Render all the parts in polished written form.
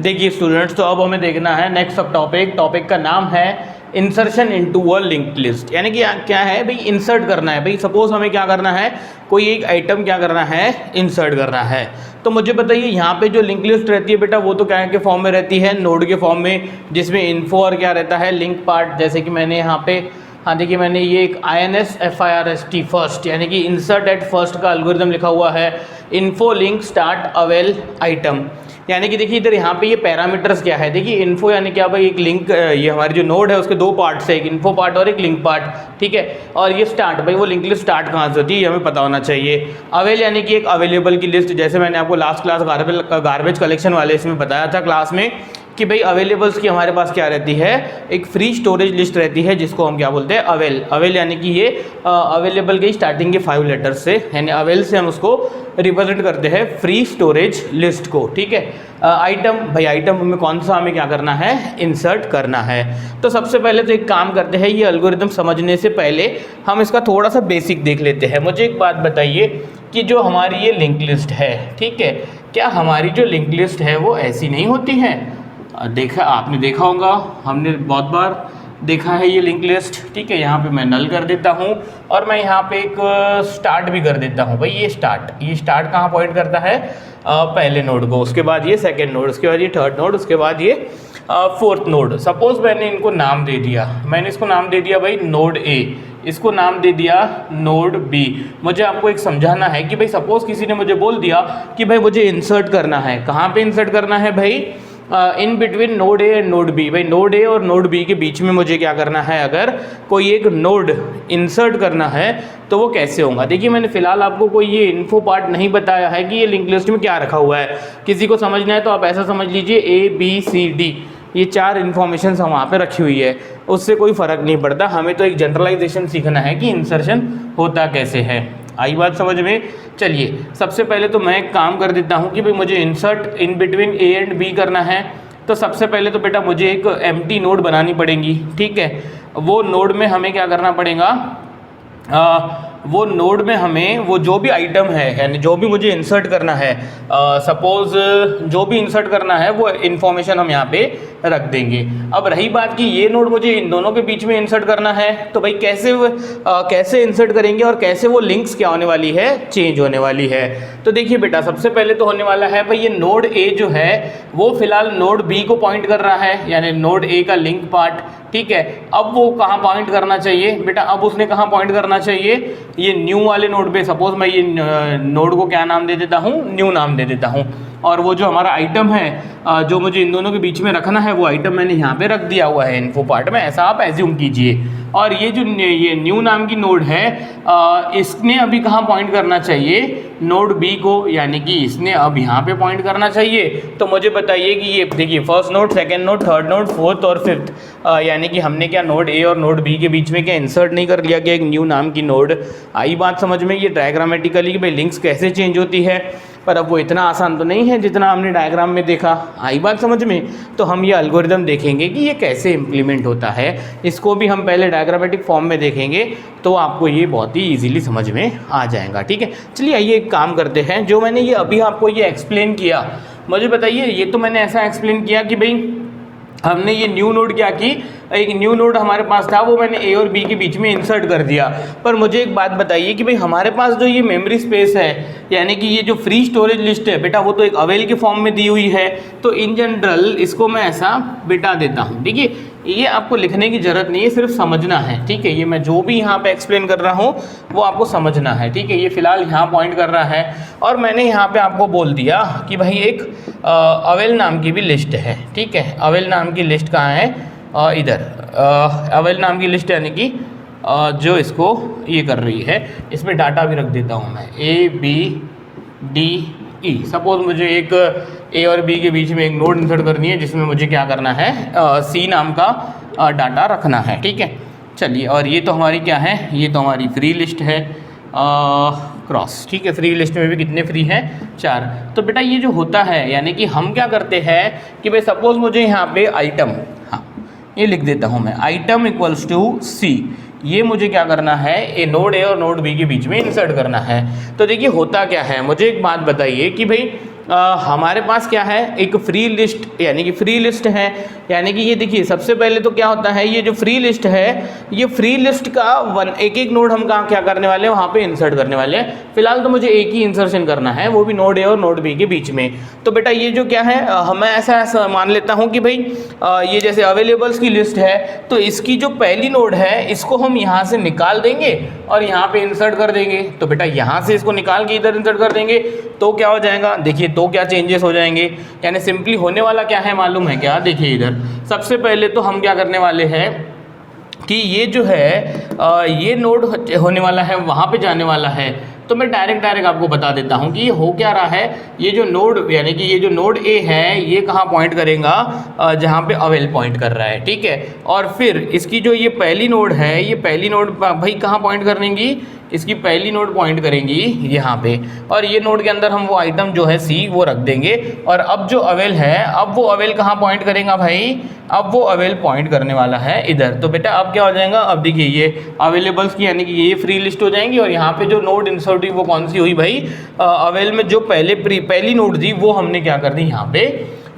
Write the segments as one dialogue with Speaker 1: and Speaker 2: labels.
Speaker 1: देखिए स्टूडेंट्स, तो अब हमें देखना है नेक्स्ट सब टॉपिक का नाम है insertion into a linked list. यानी कि क्या है भाई, इंसर्ट करना है। भाई सपोज हमें क्या करना है, कोई एक आइटम क्या करना है, इंसर्ट करना है। तो मुझे बताइए यहाँ पे जो लिंक लिस्ट रहती है बेटा, वो तो क्या के फॉर्म में रहती है, नोड के फॉर्म में, जिसमें इन्फो और क्या रहता है, लिंक पार्ट। जैसे कि मैंने यहाँ पे, हाँ देखिए मैंने ये एक INSFIRST फर्स्ट यानी कि इंसर्ट एट फर्स्ट का एल्गोरिथम लिखा हुआ है, info link start avail item. यानी कि देखिए इधर यहाँ पे ये पैरामीटर्स क्या है, देखिए इन्फो यानी क्या भाई, एक लिंक, ये हमारी जो नोड है उसके दो पार्ट्स है, एक इन्फो पार्ट और एक लिंक पार्ट, ठीक है। और ये स्टार्ट, भाई वो लिंक लिस्ट स्टार्ट कहाँ से होती है ये हमें पता होना चाहिए। अवेल यानी कि एक अवेलेबल की लिस्ट, जैसे मैंने आपको लास्ट क्लास गार्बेज कलेक्शन वाले इसमें बताया था क्लास में कि भाई अवेलेबल्स की हमारे पास क्या रहती है, एक फ्री स्टोरेज लिस्ट रहती है जिसको हम क्या बोलते हैं, अवेल यानी कि ये अवेलेबल के स्टार्टिंग के 5 लेटर्स से, यानी अवेल से हम उसको रिप्रेजेंट करते हैं फ्री स्टोरेज लिस्ट को, ठीक है। आइटम, भाई आइटम हमें कौन सा, हमें क्या करना है, इंसर्ट करना है। तो सबसे पहले तो एक काम करते हैं, ये एल्गोरिथम समझने से पहले हम इसका थोड़ा सा बेसिक देख लेते हैं। मुझे एक बात बताइए कि जो हमारी ये लिंक लिस्ट है, ठीक है, क्या हमारी जो लिंक लिस्ट है वो ऐसी नहीं होती है? देखा, आपने देखा होगा, हमने बहुत बार देखा है ये लिंक लिस्ट, ठीक है। यहाँ पे मैं नल कर देता हूँ और मैं यहाँ पे एक स्टार्ट भी कर देता हूँ। भाई ये स्टार्ट कहाँ पॉइंट करता है, पहले नोड को, उसके बाद ये सेकंड नोड, उसके बाद ये थर्ड नोड, उसके बाद ये फोर्थ नोड। सपोज मैंने इनको नाम दे दिया, मैंने इसको नाम दे दिया भाई नोड A, इसको नाम दे दिया नोड B। मुझे आपको एक समझाना है कि भाई सपोज किसी ने मुझे बोल दिया कि भाई मुझे इंसर्ट करना है, कहाँ पे इंसर्ट करना है भाई, in between node A and node B। भाई नोड A और नोड B के बीच में मुझे क्या करना है, अगर कोई एक नोड इंसर्ट करना है तो वो कैसे होगा। देखिए मैंने फिलहाल आपको कोई ये इन्फो पार्ट नहीं बताया है कि ये लिंक लिस्ट में क्या रखा हुआ है। किसी को समझना है तो आप ऐसा समझ लीजिए ABCD, ये 4 इन्फॉर्मेशन हम वहाँ पे रखी हुई है, उससे कोई फ़र्क नहीं पड़ता। हमें तो एक जनरलाइजेशन सीखना है कि इंसर्शन होता कैसे है। आई बात समझ में? चलिए सबसे पहले तो मैं एक काम कर देता हूँ कि भाई मुझे insert in between A and B करना है। तो सबसे पहले तो बेटा मुझे एक एम्प्टी नोड बनानी पड़ेगी, ठीक है। वो नोड में हमें क्या करना पड़ेगा, वो नोड में हमें वो जो भी आइटम है, यानी जो भी मुझे इंसर्ट करना है, सपोज जो भी इंसर्ट करना है वो इन्फॉर्मेशन हम यहाँ पे रख देंगे। अब रही बात कि ये नोड मुझे इन दोनों के बीच में इंसर्ट करना है, तो भाई कैसे इंसर्ट करेंगे और कैसे वो लिंक्स क्या होने वाली है, चेंज होने वाली है। तो देखिए बेटा सबसे पहले तो होने वाला है भाई ये नोड A जो है वो फिलहाल नोड B को पॉइंट कर रहा है, यानी नोड A का लिंक पार्ट, ठीक है। अब वो कहाँ पॉइंट करना चाहिए बेटा, अब उसने कहाँ पॉइंट करना चाहिए, ये न्यू वाले नोड पे। सपोज मैं ये नोड को क्या नाम दे देता हूँ, न्यू नाम दे देता हूँ। और वो जो हमारा आइटम है जो मुझे इन दोनों के बीच में रखना है, वो आइटम मैंने यहाँ पे रख दिया हुआ है इन्फो पार्ट में, ऐसा आप एज्यूम कीजिए। और ये जो ये न्यू नाम की नोड है इसने अभी कहाँ पॉइंट करना चाहिए, नोड B को, यानी कि इसने अब यहाँ पे पॉइंट करना चाहिए। तो मुझे बताइए कि ये देखिए first node, second node, third node, fourth और फिफ्थ, यानी कि हमने क्या नोड A और नोड B के बीच में क्या इंसर्ट नहीं कर लिया क्या एक न्यू नाम की नोड। आई बात समझ में, ये डायग्रामेटिकली कि भाई लिंक्स कैसे चेंज होती है, पर अब वो इतना आसान तो नहीं है जितना हमने डायग्राम में देखा। आई बात समझ में? तो हम ये एल्गोरिथम देखेंगे कि ये कैसे इम्प्लीमेंट होता है, इसको भी हम पहले डायग्रामेटिक फॉर्म में देखेंगे, तो आपको ये बहुत ही इजीली समझ में आ जाएगा, ठीक है। चलिए आइए एक काम करते हैं, जो मैंने ये अभी आपको ये एक्सप्लेन किया, मुझे बताइए ये तो मैंने ऐसा एक्सप्लेन किया कि भाई हमने ये न्यू नोड क्या की, एक न्यू नोड हमारे पास था, वो मैंने A और B के बीच में इंसर्ट कर दिया। पर मुझे एक बात बताइए कि भाई हमारे पास जो ये मेमोरी स्पेस है, यानी कि ये जो फ्री स्टोरेज लिस्ट है बेटा, वो तो एक अवेल के फॉर्म में दी हुई है। तो इन जनरल इसको मैं ऐसा बिठा देता हूँ। देखिए ये आपको लिखने की ज़रूरत नहीं है, सिर्फ समझना है, ठीक है। ये मैं जो भी यहाँ पे एक्सप्लेन कर रहा हूँ वो आपको समझना है, ठीक है। ये फिलहाल यहाँ पॉइंट कर रहा है और मैंने यहाँ पे आपको बोल दिया कि भाई एक अवेल नाम की भी लिस्ट है, ठीक है। अवेल नाम की लिस्ट कहाँ है, इधर अवेल नाम की लिस्ट, यानी कि जो इसको ये कर रही है, इसमें डाटा भी रख देता हूँ मैं ABDE। सपोज मुझे एक A और B के बीच में एक नोड इंसर्ट करनी है जिसमें मुझे क्या करना है, C नाम का डाटा रखना है, ठीक है। चलिए, और ये तो हमारी क्या है, ये तो हमारी फ्री लिस्ट है, क्रॉस, ठीक है। फ्री लिस्ट में भी कितने फ्री हैं, 4। तो बेटा ये जो होता है, यानी कि हम क्या करते हैं कि भाई सपोज मुझे यहाँ पे आइटम, हाँ ये लिख देता हूँ मैं, आइटम इक्वल्स टू C, ये मुझे क्या करना है, ए नोड A और नोड B के बीच में इंसर्ट करना है। तो देखिए होता क्या है, मुझे एक बात बताइए कि भाई हमारे पास क्या है, एक फ्री लिस्ट, यानी कि फ्री लिस्ट है। यानी कि ये देखिए सबसे पहले तो क्या होता है, ये जो फ्री लिस्ट है, ये फ्री लिस्ट का एक एक नोड हम कहाँ क्या करने वाले हैं, वहाँ पे इंसर्ट करने वाले हैं। फिलहाल तो मुझे एक ही इंसर्शन करना है, वो भी नोड ए और नोड बी के बीच में। तो बेटा ये जो क्या है, मैं ऐसा मान लेता हूँ कि भाई ये जैसे अवेलेबल्स की लिस्ट है, तो इसकी जो पहली नोड है इसको हम यहाँ से निकाल देंगे और यहाँ पे इंसर्ट कर देंगे। तो बेटा यहाँ से इसको निकाल के इधर इंसर्ट कर देंगे तो क्या हो जाएगा, देखिए तो क्या चेंजेस हो जाएंगे। यानी सिंपली होने वाला क्या है मालूम है क्या, देखिए इधर सबसे पहले तो हम क्या करने वाले हैं कि ये जो है ये नोड होने वाला है, वहाँ पे जाने वाला है। तो मैं डायरेक्ट आपको बता देता हूँ कि ये हो क्या रहा है। ये जो नोड यानी कि ये जो नोड ए है ये कहाँ पॉइंट करेगा, जहाँ पे अवेल पॉइंट कर रहा है, ठीक है। और फिर इसकी जो ये पहली नोड है, ये पहली नोड भाई कहाँ पॉइंट करेंगी, इसकी पहली नोड पॉइंट करेंगी यहाँ पे, और ये नोड के अंदर हम वो आइटम जो है सी वो रख देंगे। और अब जो अवेल है, अब वो अवेल कहाँ पॉइंट करेगा भाई, अब वो अवेल पॉइंट करने वाला है इधर। तो बेटा अब क्या हो जाएगा, अब देखिए ये अवेलेबल्स की यानी कि ये फ्री लिस्ट हो जाएंगी, और यहाँ पे जो नोड इंसर्ट हुई वो कौन सी हुई भाई, अवेल में जो पहली नोड थी वो हमने क्या कर दी, यहाँ पे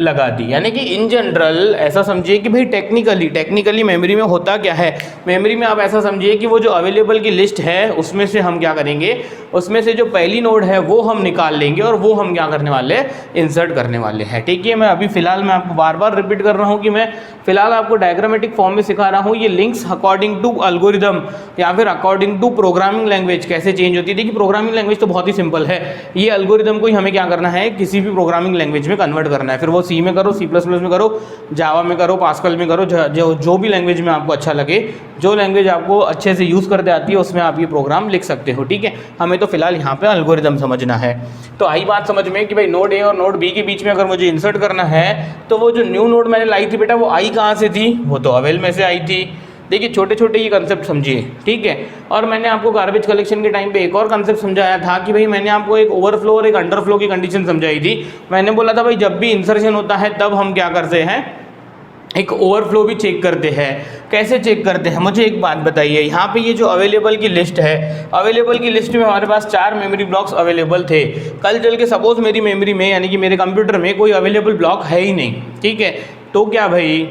Speaker 1: लगा दी। यानी कि इन जनरल ऐसा समझिए कि भाई टेक्निकली मेमोरी में होता क्या है, मेमोरी में आप ऐसा समझिए कि वो जो अवेलेबल की लिस्ट है उसमें से हम क्या करेंगे, उसमें से जो पहली नोड है वो हम निकाल लेंगे और वो हम क्या करने वाले, इंसर्ट करने वाले हैं, ठीक है। मैं अभी फिलहाल मैं आपको बार बार रिपीट कर रहा हूँ कि मैं फिलहाल आपको डायग्रामेटिक फॉर्म में सिखा रहा हूँ। ये लिंक्स अकॉर्डिंग टू एल्गोरिदम या फिर अकॉर्डिंग टू प्रोग्रामिंग लैंग्वेज कैसे चेंज होती है। देखिए प्रोग्रामिंग लैंग्वेज तो बहुत ही सिंपल है, ये एल्गोरिदम को ही हमें क्या करना है, किसी भी प्रोग्रामिंग लैंग्वेज में कन्वर्ट करना है। फिर वो सी में करो, सी प्लस प्लस में करो, जावा में करो, पास्कल में करो, जो भी लैंग्वेज में आपको अच्छा लगे, जो लैंग्वेज आपको अच्छे से यूज़ करते आती है उसमें आप ये प्रोग्राम लिख सकते हो, ठीक है। हमें तो फिलहाल यहाँ पे एल्गोरिदम समझना है। तो आई बात समझ में कि भाई नोड ए और नोड बी के बीच में अगर मुझे इंसर्ट करना है तो वो जो न्यू नोड मैंने लाई थी बेटा, वो आई कहाँ से थी, वो तो अवेल में से आई थी। देखिए छोटे छोटे ये कंसेप्ट समझिए, ठीक है। और मैंने आपको गार्बेज कलेक्शन के टाइम पे एक और कंसेप्ट समझाया था कि भाई मैंने आपको एक ओवरफ्लो और एक अंडरफ्लो की कंडीशन समझाई थी। मैंने बोला था भाई जब भी इंसर्शन होता है तब हम क्या करते हैं, एक ओवरफ्लो भी चेक करते हैं। कैसे चेक करते हैं, मुझे एक बात बताइए। यहाँ पे ये जो अवेलेबल की लिस्ट है, अवेलेबल की लिस्ट में हमारे पास 4 मेमोरी ब्लॉक्स अवेलेबल थे। कल चल के सपोज मेरी मेमोरी में यानी कि मेरे कंप्यूटर में कोई अवेलेबल ब्लॉक है ही नहीं, ठीक है। तो क्या भाई,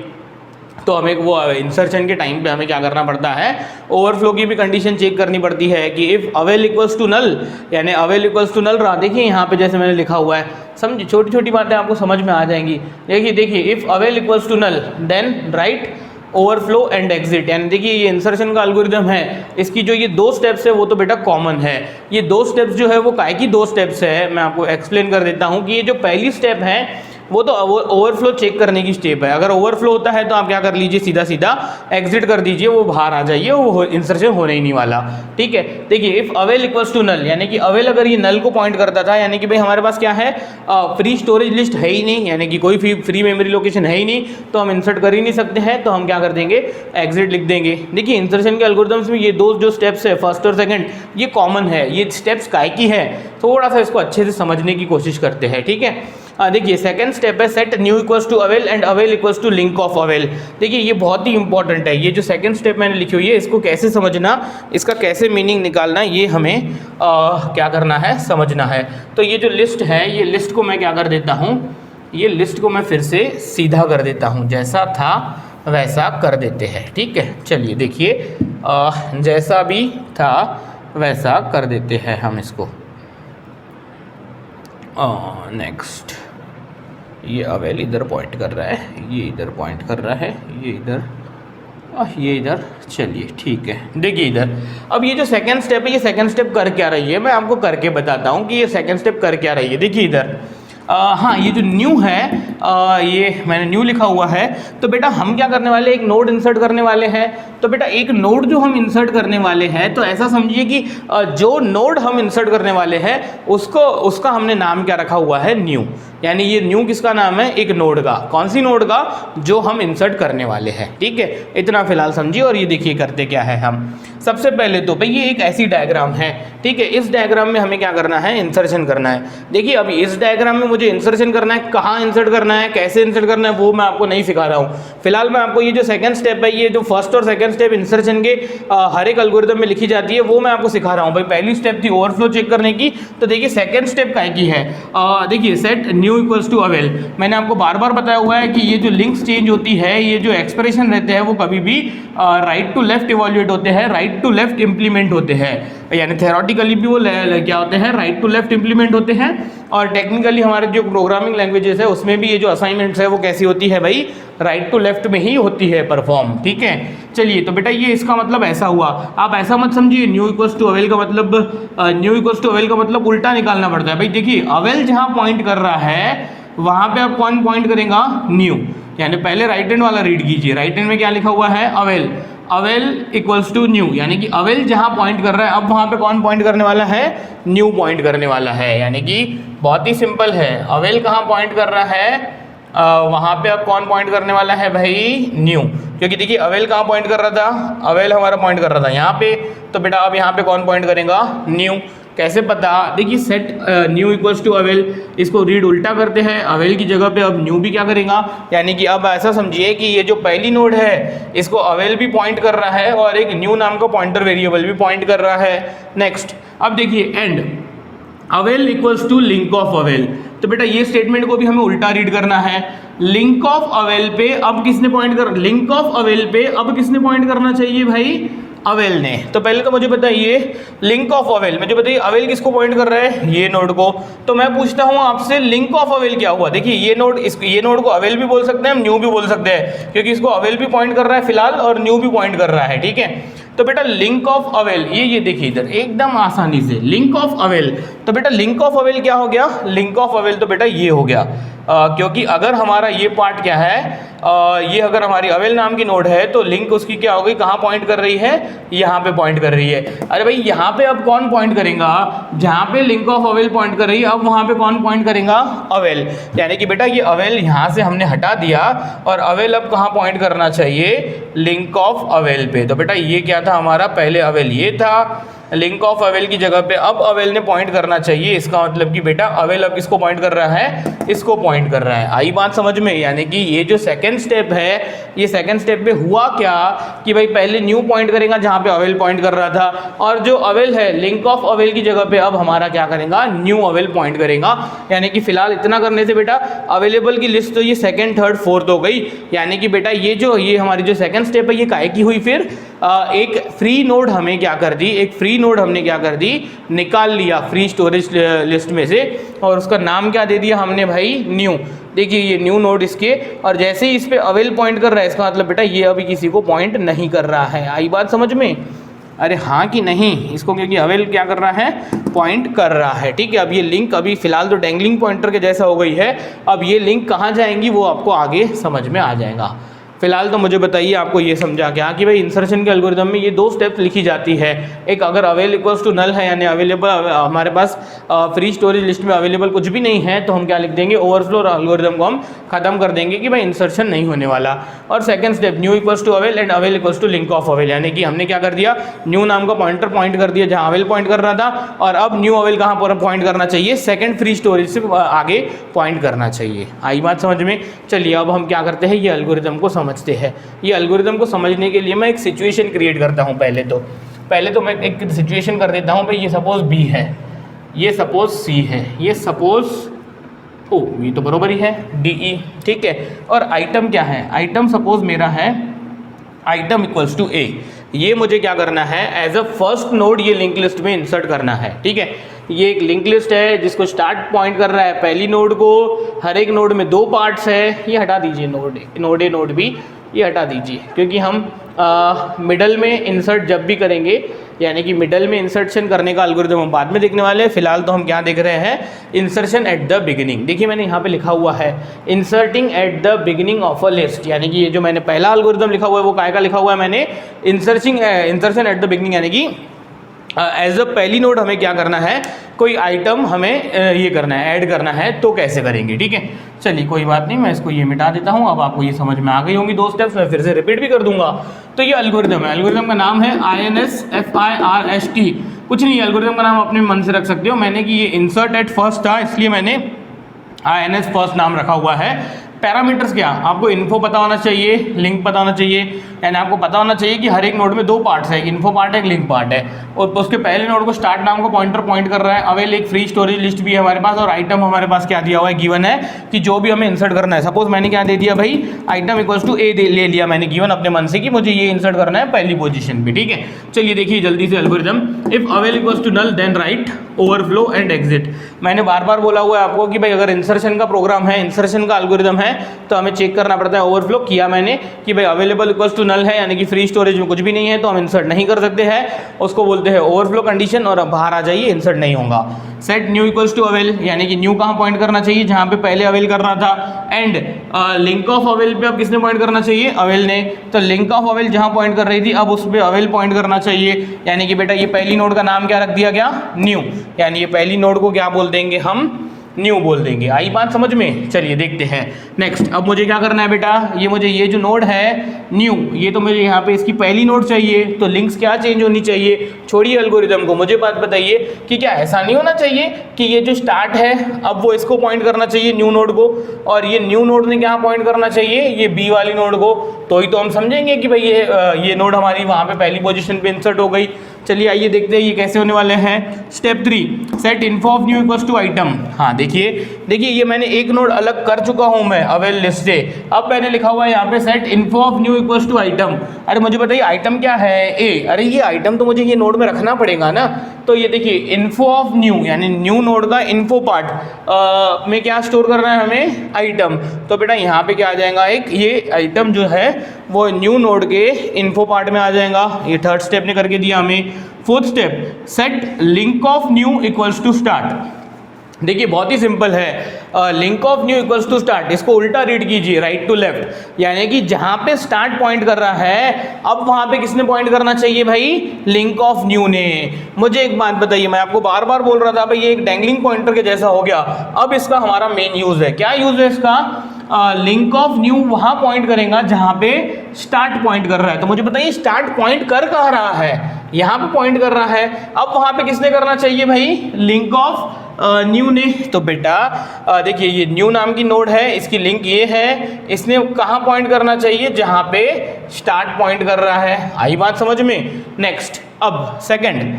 Speaker 1: तो हमें वो इंसर्शन के टाइम पे हमें क्या करना पड़ता है, ओवरफ्लो की भी कंडीशन चेक करनी पड़ती है कि if avail equals to null, यानी अवेल इक्वल्स टू नल रहा। देखिए यहाँ पे जैसे मैंने लिखा हुआ है, समझिए छोटी छोटी बातें आपको समझ में आ जाएंगी। देखिए if avail equals to null then write overflow and exit. यानी देखिए ये इंसर्शन का एल्गोरिदम है, इसकी जो ये 2 स्टेप्स है वो तो बेटा कॉमन है। ये 2 स्टेप्स जो है वो काय की 2 स्टेप्स है, मैं आपको एक्सप्लेन कर देता हूँ कि ये जो पहली स्टेप है वो तो ओवरफ्लो चेक करने की स्टेप है। अगर ओवरफ्लो होता है तो आप क्या कर लीजिए, सीधा सीधा एग्जिट कर दीजिए, वो बाहर आ जाइए, वो इंसर्शन होने ही नहीं वाला, ठीक है। देखिए if avail equals to null, यानी कि अवेल अगर ये नल को पॉइंट करता था, यानी कि भाई हमारे पास क्या है, फ्री स्टोरेज लिस्ट है ही नहीं, यानी कि कोई फ्री मेमोरी लोकेशन है ही नहीं, तो हम इंसर्ट कर ही नहीं सकते हैं। तो हम क्या कर देंगे, एग्जिट लिख देंगे। देखिए इंसर्शन के एल्गोरिथम्स में ये 2 जो स्टेप्स है, फर्स्ट और सेकंड, ये कॉमन है। ये स्टेप्स काय की है, थोड़ा सा इसको अच्छे से समझने की कोशिश करते हैं, ठीक है। देखिए सेकंड स्टेप है set new equals to avail and avail equals to link of avail. देखिए ये बहुत ही इंपॉर्टेंट है, ये जो सेकंड स्टेप मैंने लिखी हुई है इसको कैसे समझना, इसका कैसे मीनिंग निकालना, ये हमें क्या करना है, समझना है। तो ये जो लिस्ट है, ये लिस्ट को मैं क्या कर देता हूँ, ये लिस्ट को मैं फिर से सीधा कर देता हूँ, जैसा था वैसा कर देते हैं, ठीक है। चलिए देखिए जैसा भी था वैसा कर देते हैं हम इसको। नेक्स्ट, ये अवेल इधर पॉइंट कर रहा है, ये इधर पॉइंट कर रहा है, ये इधर चलिए ठीक है। देखिए इधर अब ये जो सेकंड स्टेप है, ये सेकंड स्टेप कर क्या रही है, मैं आपको करके बताता हूँ कि ये सेकंड स्टेप कर क्या रही है। देखिए इधर हाँ, ये जो न्यू है, ये मैंने न्यू लिखा हुआ है। तो बेटा हम क्या करने वाले, एक नोड इंसर्ट करने वाले हैं। तो बेटा एक नोड जो हम इंसर्ट करने वाले हैं, तो ऐसा समझिए कि जो नोड हम इंसर्ट करने वाले हैं उसका हमने नाम क्या रखा हुआ है, न्यू। यानी ये न्यू किसका नाम है, एक नोड का। कौन सी नोड का, जो हम इंसर्ट करने वाले हैं, ठीक है। इतना फिलहाल समझिए। और ये देखिए करते क्या है हम, सबसे पहले तो भाई ये एक ऐसी डायग्राम है, ठीक है, इस डायग्राम में हमें क्या करना है, इंसर्शन करना है। देखिए अभी इस डायग्राम में मुझे इंसर्शन करना है, कहाँ इंसर्ट करना है, कैसे इंसर्ट करना है, वो मैं आपको नहीं सिखा रहा हूँ। फिलहाल मैं आपको ये जो सेकंड स्टेप है, ये जो फर्स्ट और सेकंड स्टेप इंसर्शन के हर एक एल्गोरिथम में लिखी जाती है, वो मैं आपको सिखा रहा हूँ। भाई पहली स्टेप थी ओवरफ्लो चेक करने की, तो देखिए सेकंड स्टेप काय की है, देखिए set new equals to avail. मैंने आपको बार बार बताया हुआ है कि ये जो लिंक्स चेंज होती है, ये जो एक्सप्रेशन रहते हैं वो कभी भी राइट टू लेफ्ट इवैल्यूएट होते हैं, राइट टू लेफ्ट इंप्लीमेंट होते हैं, यानी थ्योरेटिकली भी वो क्या होते हैं, राइट टू लेफ्ट इंप्लीमेंट होते हैं, और टेक्निकली हमारे जो प्रोग्रामिंग लैंग्वेजेस है उसमें भी ये जो असाइनमेंट्स है वो कैसी होती है भाई, राइट टू लेफ्ट में ही होती है परफॉर्म, ठीक है। चलिए तो बेटा ये इसका मतलब ऐसा हुआ, आप ऐसा मत समझिए न्यू इक्वल्स टू अवेल का मतलब न्यू इक्वल्स टू अवेल का मतलब उल्टा निकालना पड़ता है। भाई देखिए अवेल जहाँ पॉइंट कर रहा है वहाँ पे आप कौन पॉइंट करेगा, न्यू, यानी पहले राइट हैंड वाला रीड कीजिए, राइट हैंड में क्या लिखा हुआ है, avail, avail equals to new, यानी कि अवेल जहाँ पॉइंट कर रहा है अब वहाँ पे कौन पॉइंट करने वाला है, न्यू पॉइंट करने वाला है। यानी कि बहुत ही सिंपल है, अवेल कहाँ पॉइंट कर रहा है, वहाँ पे अब कौन पॉइंट करने वाला है भाई, न्यू, क्योंकि देखिए अवेल कहाँ पॉइंट कर रहा था, अवेल हमारा पॉइंट कर रहा था यहाँ पे, तो बेटा अब यहाँ पे कौन पॉइंट करेगा, न्यू। कैसे पता, देखिए set new equals to avail, इसको रीड उल्टा करते हैं, अवेल की जगह पे अब न्यू भी क्या करेगा, यानी कि अब ऐसा समझिए कि ये जो पहली नोड है इसको अवेल भी पॉइंट कर रहा है और एक न्यू नाम का पॉइंटर वेरिएबल भी पॉइंट कर रहा है। नेक्स्ट अब देखिए and avail equals to link of avail, तो बेटा ये स्टेटमेंट को भी हमें उल्टा रीड करना है, लिंक ऑफ अवेल पे अब किसने पॉइंट कर, लिंक ऑफ अवेल पे अब किसने पॉइंट करना चाहिए भाई, अवेल ने। तो पहले तो मुझे बताइए लिंक ऑफ अवेल, मुझे बताइए अवेल किसको पॉइंट कर रहा है, ये नोड को, तो मैं पूछता हूँ आपसे लिंक ऑफ अवेल क्या हुआ। देखिए ये नोड, ये नोड को अवेल भी बोल सकते हैं हम, न्यू भी बोल सकते हैं, क्योंकि इसको अवेल भी पॉइंट कर रहा है फिलहाल और न्यू भी पॉइंट कर रहा है, ठीक है। तो बेटा लिंक ऑफ अवेल, ये देखिए इधर एकदम आसानी से लिंक ऑफ अवेल, तो बेटा लिंक ऑफ अवेल क्या हो गया, लिंक ऑफ अवेल तो बेटा ये हो गया, क्योंकि अगर हमारा ये पार्ट क्या है, ये अगर हमारी अवेल नाम की नोड है तो लिंक उसकी क्या हो गई, कहाँ पॉइंट कर रही है, यहाँ पे पॉइंट कर रही है। अरे भाई यहाँ पे अब कौन पॉइंट करेगा, जहाँ पे लिंक ऑफ अवेल पॉइंट कर रही है अब वहाँ पे कौन पॉइंट करेगा, अवेल, यानी कि बेटा ये अवेल यहाँ से हमने हटा दिया और अवेल अब कहाँ पॉइंट करना चाहिए, लिंक ऑफ अवेल पे। तो बेटा ये क्या था हमारा, पहले अवेल ये था, लिंक ऑफ अवेल की जगह पे अब अवेल ने पॉइंट करना चाहिए, इसका मतलब कि बेटा अवेल अब किसको पॉइंट कर रहा है, इसको पॉइंट कर रहा है। आई बात समझ में, यानी कि ये जो सेकंड स्टेप है, ये सेकंड स्टेप पे हुआ क्या कि भाई पहले न्यू पॉइंट करेगा जहाँ पे अवेल पॉइंट कर रहा था, और जो अवेल है लिंक ऑफ अवेल की जगह पे अब हमारा क्या करेगा, न्यू अवेल पॉइंट करेगा। यानी कि फिलहाल इतना करने से बेटा अवेलेबल की लिस्ट तो ये सेकंड थर्ड फोर्थ हो गई, यानी कि बेटा ये हमारी जो सेकंड स्टेप है ये काहे की हुई, फिर एक फ्री नोड हमें क्या कर दी, एक फ्री नोड हमने क्या कर दी, निकाल लिया फ्री स्टोरेज लिस्ट में से, और उसका नाम क्या दे दिया हमने भाई, न्यू। देखिए ये न्यू नोड इसके, और जैसे ही इस पे अवेल पॉइंट कर रहा है इसका मतलब बेटा ये अभी किसी को पॉइंट नहीं कर रहा है। आई बात समझ में, अरे हाँ कि नहीं, इसको क्योंकि अवेल क्या कर रहा है, पॉइंट कर रहा है, ठीक है। अब ये लिंक अभी फिलहाल तो डैंगलिंग पॉइंटर के जैसा हो गई है, अब ये लिंक कहाँ जाएंगी वो आपको आगे समझ में आ जाएगा। फिलहाल तो मुझे बताइए आपको ये समझा क्या कि भाई इंसर्शन के एल्गोरिदम में ये दो स्टेप्स लिखी जाती है, एक अगर अवेल इक्वल्स टू नल है यानी अवेलेबल, हमारे पास फ्री स्टोरेज लिस्ट में अवेलेबल कुछ भी नहीं है तो हम क्या लिख देंगे, ओवरफ्लो एल्गोरिदम को हम खत्म कर देंगे कि भाई इंसर्शन नहीं होने वाला। और second step new equals to avail and avail equals to link of avail, यानी कि हमने क्या कर दिया, न्यू नाम का पॉइंटर पॉइंट कर दिया जहाँ अवेल पॉइंट कर रहा था, और अब न्यू अवेल कहाँ पर पॉइंट करना चाहिए, सेकंड फ्री स्टोरेज से आगे पॉइंट करना चाहिए। आई बात समझ में। चलिए अब हम क्या करते हैं, ये एल्गोरिदम को समझते हैं। ये एल्गोरिदम को समझने के लिए मैं एक सिचुएशन क्रिएट करता हूँ। पहले तो मैं एक सिचुएशन कर देता हूँ भाई, ये सपोज बी है, ये सपोज सी है, ये सपोज ओ ये तो बराबर ही है डी ई, ठीक है। और आइटम क्या है, आइटम सपोज मेरा है आइटम इक्वल्स टू ए, ये मुझे क्या करना है, एज अ फर्स्ट नोड ये लिंक लिस्ट में इंसर्ट करना है, ठीक है। ये एक लिंक लिस्ट है जिसको स्टार्ट पॉइंट कर रहा है पहली नोड को, हर एक नोड में दो पार्ट्स है, ये हटा दीजिए नोड ए नोड बी, ये हटा दीजिए, क्योंकि हम मिडल में इंसर्ट जब भी करेंगे, यानी कि मिडल में इंसर्शन करने का एल्गोरिथम हम बाद में देखने वाले हैं। फिलहाल तो हम क्या देख रहे हैं, इंसर्शन एट द बिगिनिंग। देखिए मैंने यहाँ पे लिखा हुआ है inserting at the beginning of a list, यानी कि ये जो मैंने पहला एल्गोरिथम लिखा हुआ है वो काय का लिखा हुआ है मैंने, इंसर्शन एट द बिगिनिंग, यानी कि एज अ पहली नोड हमें क्या करना है, कोई आइटम हमें ये करना है, ऐड करना है, तो कैसे करेंगे, ठीक है। चलिए कोई बात नहीं, मैं इसको ये मिटा देता हूँ। अब आपको ये समझ में आ गई होंगी 2 स्टेप्स, मैं फिर से रिपीट भी कर दूंगा। तो ये एल्गोरिदम है, एल्गोरिदम का नाम है INSFIRST। कुछ नहीं, एल्गोरिदम का नाम अपने मन से रख सकते हो। मैंने कि ये इंसर्ट एट फर्स्ट था, इसलिए मैंने INS फर्स्ट नाम रखा हुआ है। पैरामीटर्स क्या, आपको इन्फो पता होना चाहिए, लिंक पता होना चाहिए, यानी आपको पता होना चाहिए कि हर एक नोड में 2 पार्ट्स है, एक इन्फो पार्ट है, एक लिंक पार्ट है। और उसके पहले नोड को स्टार्ट नाम को पॉइंटर पॉइंट कर रहा है। अवेल एक फ्री स्टोरेज लिस्ट भी है हमारे पास, और आइटम हमारे पास क्या दिया हुआ है, गिवन है कि जो भी हमें इंसर्ट करना है। सपोज मैंने क्या दे दिया भाई, आइटम इक्वल्स टू ए ले लिया मैंने गिवन अपने मन से कि मुझे ये इंसर्ट करना है पहली पोजीशन पे, ठीक है। चलिए देखिए जल्दी से algorithm, if avail equals to null then write overflow and exit. मैंने बार बार बोला हुआ है आपको कि भाई अगर इंसर्शन का प्रोग्राम है, इंसर्शन का एल्गोरिदम है, तो हमें चेक करना पड़ता है। ओवरफ्लो किया मैंने कि भाई अवेलेबल इक्वल्स टू नल है, यानी कि फ्री स्टोरेज में कुछ भी नहीं है, तो हम इंसर्ट नहीं कर सकते हैं, उसको बोलते हैं ओवरफ्लो कंडीशन। और अब बाहर आ जाइए, इंसर्ट नहीं होगा। Set new equals to avail, यानी कि न्यू कहाँ पॉइंट करना चाहिए, जहाँ पे पहले अवेल कर रहा था। एंड लिंक ऑफ अवेल पे अब किसने पॉइंट करना चाहिए, अवेल ने। तो लिंक ऑफ अवेल जहाँ पॉइंट कर रही थी, अब उस पर अवेल पॉइंट करना चाहिए, यानी कि बेटा ये पहली नोड का नाम क्या रख दिया गया, न्यू, यानी ये पहली नोड को क्या बोल देंगे हम, न्यू बोल देंगे। आई बात समझ में। चलिए देखते हैं नेक्स्ट। अब मुझे क्या करना है बेटा, ये जो नोड है न्यू, ये तो मुझे यहाँ पे इसकी पहली नोड चाहिए, तो लिंक्स क्या चेंज होनी चाहिए। छोड़िए एल्गोरिदम को, मुझे बात बताइए कि क्या ऐसा नहीं होना चाहिए कि ये जो स्टार्ट है अब वो इसको पॉइंट करना चाहिए न्यू नोड को, और ये न्यू नोड ने क्या पॉइंट करना चाहिए, ये बी वाली नोड को। तो ही तो हम समझेंगे कि भाई ये नोड हमारी वहाँ पे पहली पोजीशन पे इंसर्ट हो गई। चलिए आइए देखते हैं ये कैसे होने वाले हैं। Step 3, set info of new equals to item. हाँ देखिए ये मैंने एक नोड अलग कर चुका हूँ मैं अवेल लिस्ट से। अब मैंने लिखा हुआ है यहाँ पे set info of new equals to item. अरे मुझे बताइए आइटम क्या है, ए। अरे ये आइटम तो मुझे ये नोड में रखना पड़ेगा ना। तो ये देखिए इन्फो ऑफ न्यू, यानी न्यू नोड का इन्फो पार्ट में क्या स्टोर करना है हमें, आइटम। तो बेटा यहाँ पे क्या आ जाएगा, एक ये आइटम जो है वो न्यू नोड के इन्फो पार्ट में आ जाएगा। ये थर्ड स्टेप ने करके दिया हमें। Fourth step, set link of new equals to start. देखिए बहुत ही सिंपल है, link of new equals to start, इसको उल्टा रीड कीजिए, राइट टू लेफ्ट, यानी कि जहां पे स्टार्ट पॉइंट कर रहा है अब वहां पे किसने पॉइंट करना चाहिए भाई, लिंक ऑफ न्यू ने। मुझे एक बात बताइए, मैं आपको बार बार बोल रहा था भाई ये एक डैंगलिंग पॉइंटर के जैसा हो गया। अब इसका हमारा मेन यूज है, क्या यूज है इसका, लिंक ऑफ न्यू वहां पॉइंट करेगा जहां पे स्टार्ट पॉइंट कर रहा है। तो मुझे बताइए स्टार्ट पॉइंट कर कहाँ रहा है, यहाँ पे पॉइंट कर रहा है। अब वहां पे किसने करना चाहिए भाई, लिंक ऑफ न्यू ने। तो बेटा देखिए ये न्यू नाम की नोड है, इसकी लिंक ये है, इसने कहाँ पॉइंट करना चाहिए, जहाँ पे स्टार्ट पॉइंट कर रहा है। आई बात समझ में। नेक्स्ट, अब second,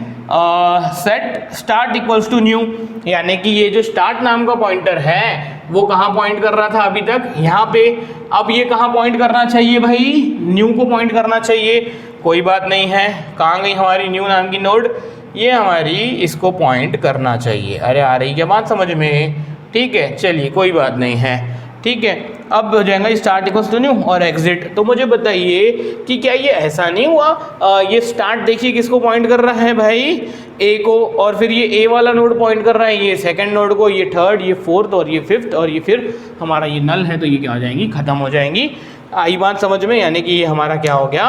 Speaker 1: set start equals to new, यानी कि ये जो स्टार्ट नाम का पॉइंटर है वो कहाँ पॉइंट कर रहा था अभी तक, यहाँ पे। अब ये कहाँ पॉइंट करना चाहिए भाई, न्यू को पॉइंट करना चाहिए। कोई बात नहीं है, कहाँ गई हमारी न्यू नाम की नोड, ये हमारी इसको पॉइंट करना चाहिए। अरे आ रही क्या बात समझ में, ठीक है। चलिए कोई बात नहीं है, ठीक है। अब हो जाएगा स्टार्ट इक्वल्स टू न्यू और एग्जिट। तो मुझे बताइए कि क्या ये ऐसा नहीं हुआ, ये स्टार्ट देखिए किसको पॉइंट कर रहा है भाई, ए को, और फिर ये ए वाला नोड पॉइंट कर रहा है ये सेकंड नोड को, ये थर्ड, ये फोर्थ और ये फिफ्थ, और ये फिर हमारा ये नल है तो ये क्या हो जाएंगी, खत्म हो जाएंगी। आई बात समझ में, यानी कि ये हमारा क्या हो गया,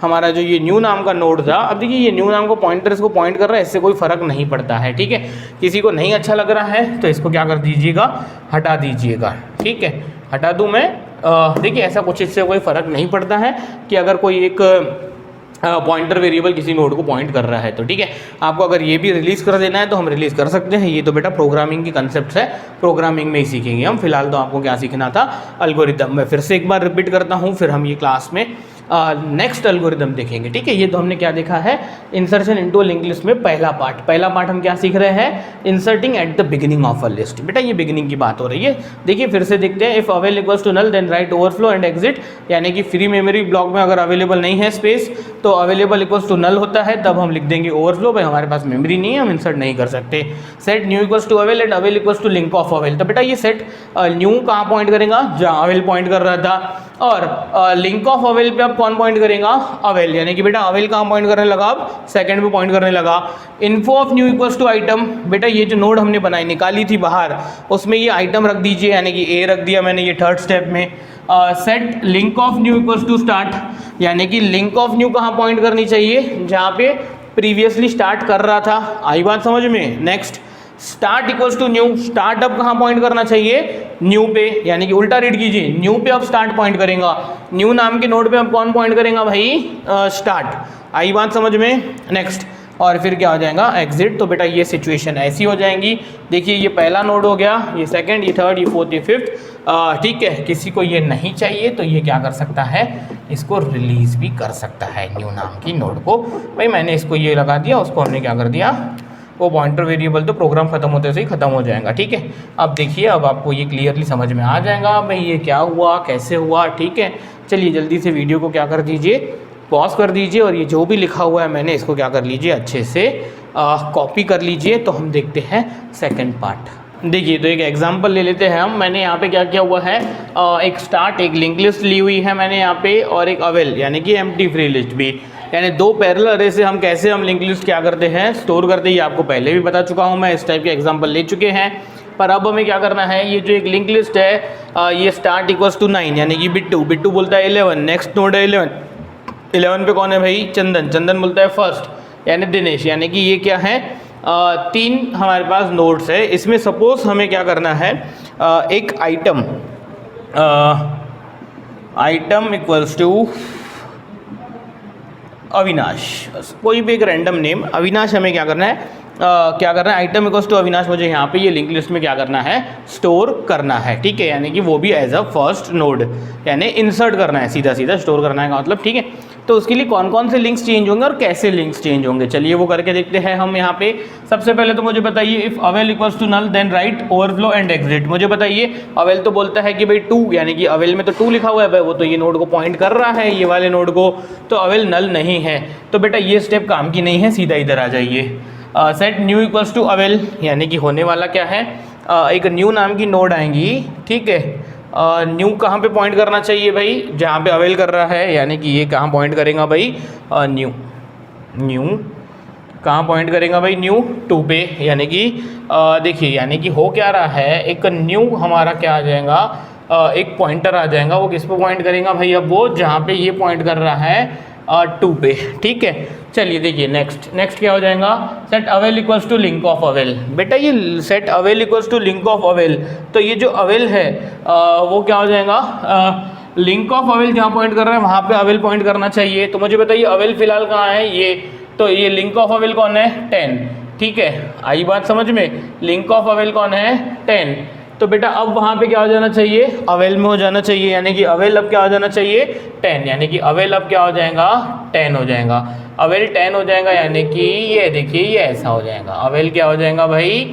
Speaker 1: हमारा जो ये न्यू नाम का नोड था। अब देखिए ये न्यू नाम को पॉइंटर इसको पॉइंट कर रहा है, इससे कोई फर्क नहीं पड़ता है, ठीक है। किसी को नहीं अच्छा लग रहा है तो इसको क्या कर दीजिएगा, हटा दीजिएगा, ठीक है। हटा दूं मैं, देखिए ऐसा कुछ इससे कोई फ़र्क नहीं पड़ता है कि अगर कोई एक पॉइंटर वेरिएबल किसी नोड को पॉइंट कर रहा है तो, ठीक है। आपको अगर ये भी रिलीज़ कर देना है तो हम रिलीज़ कर सकते हैं। ये तो बेटा प्रोग्रामिंग की कंसेप्ट है, प्रोग्रामिंग में ही सीखेंगे हम। फिलहाल तो आपको क्या सीखना था, एल्गोरिदम। मैं फिर से एक बार रिपीट करता हूँ, फिर हम ये क्लास में नेक्स्ट एल्गोरिदम देखेंगे, ठीक है। ये तो हमने क्या देखा है, insertion into a link list में पहला पार्ट हम क्या सीख रहे हैं, inserting at the beginning of a list. बेटा ये बिगिनिंग की बात हो रही है। देखिए फिर से देखते हैं, if avail equals to null then write overflow and exit, यानी कि फ्री मेमोरी ब्लॉक में अगर अवेलेबल नहीं है स्पेस तो अवेलेबल इक्वल्स टू नल होता है, तब हम लिख देंगे ओवरफ्लो, भाई हमारे पास मेमोरी नहीं है, हम इंसर्ट नहीं कर सकते। Set new equals to avail and avail equals to link of avail. तो बेटा ये सेट न्यू कहाँ पॉइंट करेगा, जहाँ अवेल पॉइंट कर रहा था, और लिंक ऑफ अवेल पे अब कौन पॉइंट करेगा, अवेल, यानी कि बेटा अवेल कहाँ पॉइंट करने लगा, अब सेकंड पे पॉइंट करने लगा। Info of new equals to item, बेटा ये जो नोड हमने बनाई निकाली थी बाहर, उसमें ये आइटम रख दीजिए, यानी कि ए रख दिया मैंने ये थर्ड स्टेप में। Set link of new equals to start, यानी कि लिंक ऑफ न्यू कहाँ पॉइंट करनी चाहिए, जहाँ पे प्रीवियसली स्टार्ट कर रहा था, आई बात समझ में। Next start equals to new, start अब कहाँ पॉइंट करना चाहिए, न्यू पे, यानी कि उल्टा रीड कीजिए, न्यू पे अब स्टार्ट पॉइंट करेगा, न्यू नाम के नोड पे अब कौन पॉइंट करेगा भाई, स्टार्ट, आई बात समझ में। नेक्स्ट और फिर क्या हो जाएगा, एग्जिट। तो बेटा ये सिचुएशन ऐसी हो जाएंगी, देखिए ये पहला नोड हो गया, ये सेकंड, ये थर्ड, ये फोर्थ, ये फिफ्थ, ठीक है। किसी को ये नहीं चाहिए तो ये क्या कर सकता है, इसको रिलीज भी कर सकता है न्यू नाम की नोड को। भाई मैंने इसको ये लगा दिया, उसको हमने क्या कर दिया, वो पॉइंटर वेरिएबल तो प्रोग्राम खत्म होते से ही खत्म हो जाएगा, ठीक है। अब देखिए अब आपको ये क्लियरली समझ में आ जाएगा भाई ये क्या हुआ, कैसे हुआ, ठीक है। चलिए जल्दी से वीडियो को क्या कर दीजिए, पॉज कर दीजिए, और ये जो भी लिखा हुआ है मैंने इसको क्या कर लीजिए, अच्छे से कॉपी कर लीजिए। तो हम देखते हैं सेकंड पार्ट। देखिए तो एक एग्जांपल ले लेते हैं हम। मैंने यहाँ पे क्या किया हुआ है, एक स्टार्ट, एक लिंक लिस्ट ली हुई है मैंने यहाँ पे, और एक अवेल यानी कि एम्प्टी फ्री लिस्ट भी, यानी दो पैरेलल अरे से हम कैसे हम लिंक लिस्ट क्या करते हैं, स्टोर करते हैं। ये आपको पहले भी बता चुका हूँ मैं, इस टाइप के एग्जाम्पल ले चुके हैं। पर अब हमें क्या करना है, ये जो एक लिंक लिस्ट है, ये स्टार्ट इक्वल्स टू 9 यानी कि बिट्टू, बिट्टू बोलता है 11, नेक्स्ट नोड है 11 पे कौन है भाई, चंदन, चंदन बोलता है फर्स्ट यानी दिनेश, यानी कि ये क्या है, 3 हमारे पास नोड्स है। इसमें सपोज हमें क्या करना है, एक आइटम इक्वल्स टू अविनाश, कोई भी एक रैंडम नेम अविनाश, हमें क्या करना है, क्या करना है, आइटम इक्वल्स टू अविनाश मुझे यहाँ पे ये लिंक लिस्ट में क्या करना है, स्टोर करना है, ठीक है। यानी कि वो भी एज अ फर्स्ट नोड, यानी इंसर्ट करना है, सीधा सीधा स्टोर करना है का मतलब, ठीक है। तो उसके लिए कौन कौन से लिंक्स चेंज होंगे और कैसे लिंक्स चेंज होंगे, चलिए वो करके देखते हैं हम यहाँ पे। सबसे पहले तो मुझे बताइए, if avail equals to null then write overflow and exit. मुझे बताइए अवेल तो बोलता है कि भाई 2, यानी कि अवेल में तो 2 लिखा हुआ है भाई, वो तो ये नोड को पॉइंट कर रहा है, ये वाले नोड को, तो अवेल नल नहीं है। तो बेटा ये स्टेप काम की नहीं है, सीधा इधर आ जाइए। Set new equals to avail, यानी कि होने वाला क्या है, एक न्यू नाम की नोड आएंगी, ठीक है। न्यू कहाँ पे पॉइंट करना चाहिए भाई, जहाँ पे अवेल कर रहा है, यानी कि ये कहाँ पॉइंट करेगा भाई, न्यू, न्यू कहाँ पॉइंट करेगा भाई, न्यू 2 पे, यानी कि देखिए यानी कि हो क्या रहा है, एक न्यू हमारा क्या आ जाएगा, एक पॉइंटर आ जाएगा, वो किस पे पॉइंट करेगा भाई, अब वो जहाँ पे ये पॉइंट कर रहा है 2 पे, ठीक है। चलिए देखिए नेक्स्ट क्या हो जाएगा, set avail equals to link of avail. बेटा ये set avail equals to link of avail, तो ये जो अवेल है वो क्या हो जाएगा, लिंक ऑफ अवेल जहाँ पॉइंट कर रहा है वहाँ पे अवेल पॉइंट करना चाहिए। तो मुझे बताइए अवेल फिलहाल कहाँ है, ये, तो ये लिंक ऑफ अवेल कौन है, 10, ठीक है। आई बात समझ में, लिंक ऑफ अवेल कौन है, 10। तो बेटा अब वहाँ पे क्या हो जाना चाहिए, अवेल में हो जाना चाहिए, यानी कि अवेल अब क्या हो जाना चाहिए, 10, यानी कि अवेल अब क्या हो जाएगा, 10 हो जाएगा। अवेल 10 हो जाएगा, यानी कि ये देखिए ये ऐसा हो जाएगा, अवेल क्या हो जाएगा भाई,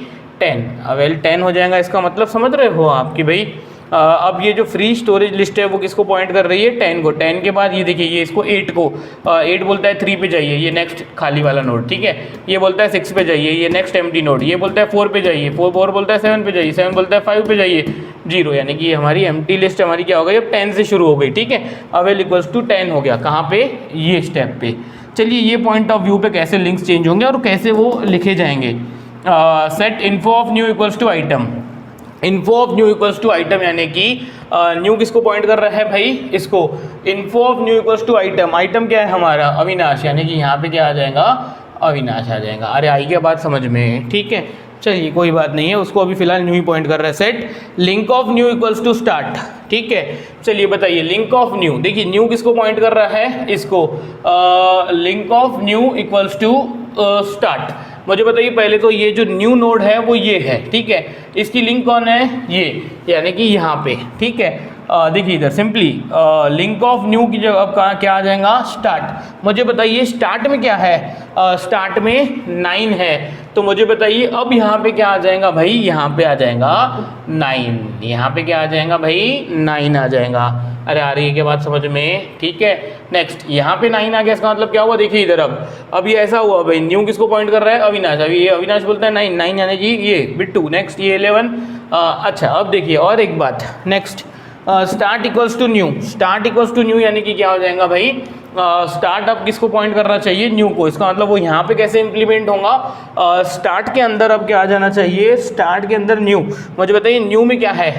Speaker 1: 10, अवेल 10 हो जाएगा। इसका मतलब समझ रहे हो आप कि भाई अब ये जो फ्री स्टोरेज लिस्ट है वो किसको पॉइंट कर रही है, 10 को। 10 के बाद ये देखिए ये इसको 8 को, 8 बोलता है 3 पे जाइए, ये नेक्स्ट खाली वाला नोड, ठीक है। ये बोलता है 6 पे जाइए, ये नेक्स्ट एम्प्टी नोड। ये बोलता है 4 पे जाइए, 4 बोलता है 7 पे जाइए, 7 बोलता है 5 पे जाइए, 0, यानी कि हमारी एम्प्टी लिस्ट हमारी क्या हो गई, अब 10 से शुरू हो गई, ठीक है। अवेल इक्वल्स टू 10 हो गया, कहाँ पे, ये स्टेप पे। चलिए ये पॉइंट ऑफ व्यू पे कैसे लिंक्स चेंज होंगे और कैसे वो लिखे जाएंगे। Set info of new equals to item, info of new equals to item, यानी कि न्यू किसको पॉइंट कर रहा है भाई, इसको। Info of new equals to item, item क्या है हमारा, अविनाश, यानी कि यहाँ पे क्या आ जाएगा, अविनाश आ जाएगा। अरे आई क्या बात समझ में, ठीक है। चलिए कोई बात नहीं है, उसको अभी फिलहाल न्यू ही पॉइंट कर रहा है। Set link of new equals to start, ठीक है। चलिए बताइए लिंक ऑफ न्यू, देखिए न्यू किसको पॉइंट कर रहा है, इसको। Link of new equals to start. मुझे बताइए पहले तो ये जो न्यू नोड है वो ये है, ठीक है। इसकी लिंक कौन है, ये, यानी कि यहाँ पे, ठीक है। देखिए इधर सिंपली लिंक ऑफ न्यू की जगह अब क्या आ जाएगा, स्टार्ट। मुझे बताइए स्टार्ट में क्या है, स्टार्ट में 9 है, तो मुझे बताइए अब यहाँ पे क्या आ जाएगा भाई, यहाँ पे आ जाएगा 9, यहाँ पे क्या आ जाएगा भाई, 9 आ जाएगा। अरे आ रही है क्या बात समझ में, ठीक है। नेक्स्ट यहाँ पे 9 आ गया, इसका मतलब क्या हुआ, देखिए इधर अब ये ऐसा हुआ भाई, न्यू किसको पॉइंट कर रहा है, अविनाश। अभी ये अविनाश बोलता है 9 यानी कि ये बिट्टू, नेक्स्ट ये 11। अच्छा अब देखिए और एक बात, next start equals to new, start equals to new यानी कि क्या हो जाएगा भाई, स्टार्ट अब किसको पॉइंट करना चाहिए, न्यू को। इसका मतलब वो यहाँ पे कैसे इंप्लीमेंट होगा, स्टार्ट के अंदर अब क्या आ जाना चाहिए, स्टार्ट के अंदर न्यू। मुझे बताइए न्यू में क्या है,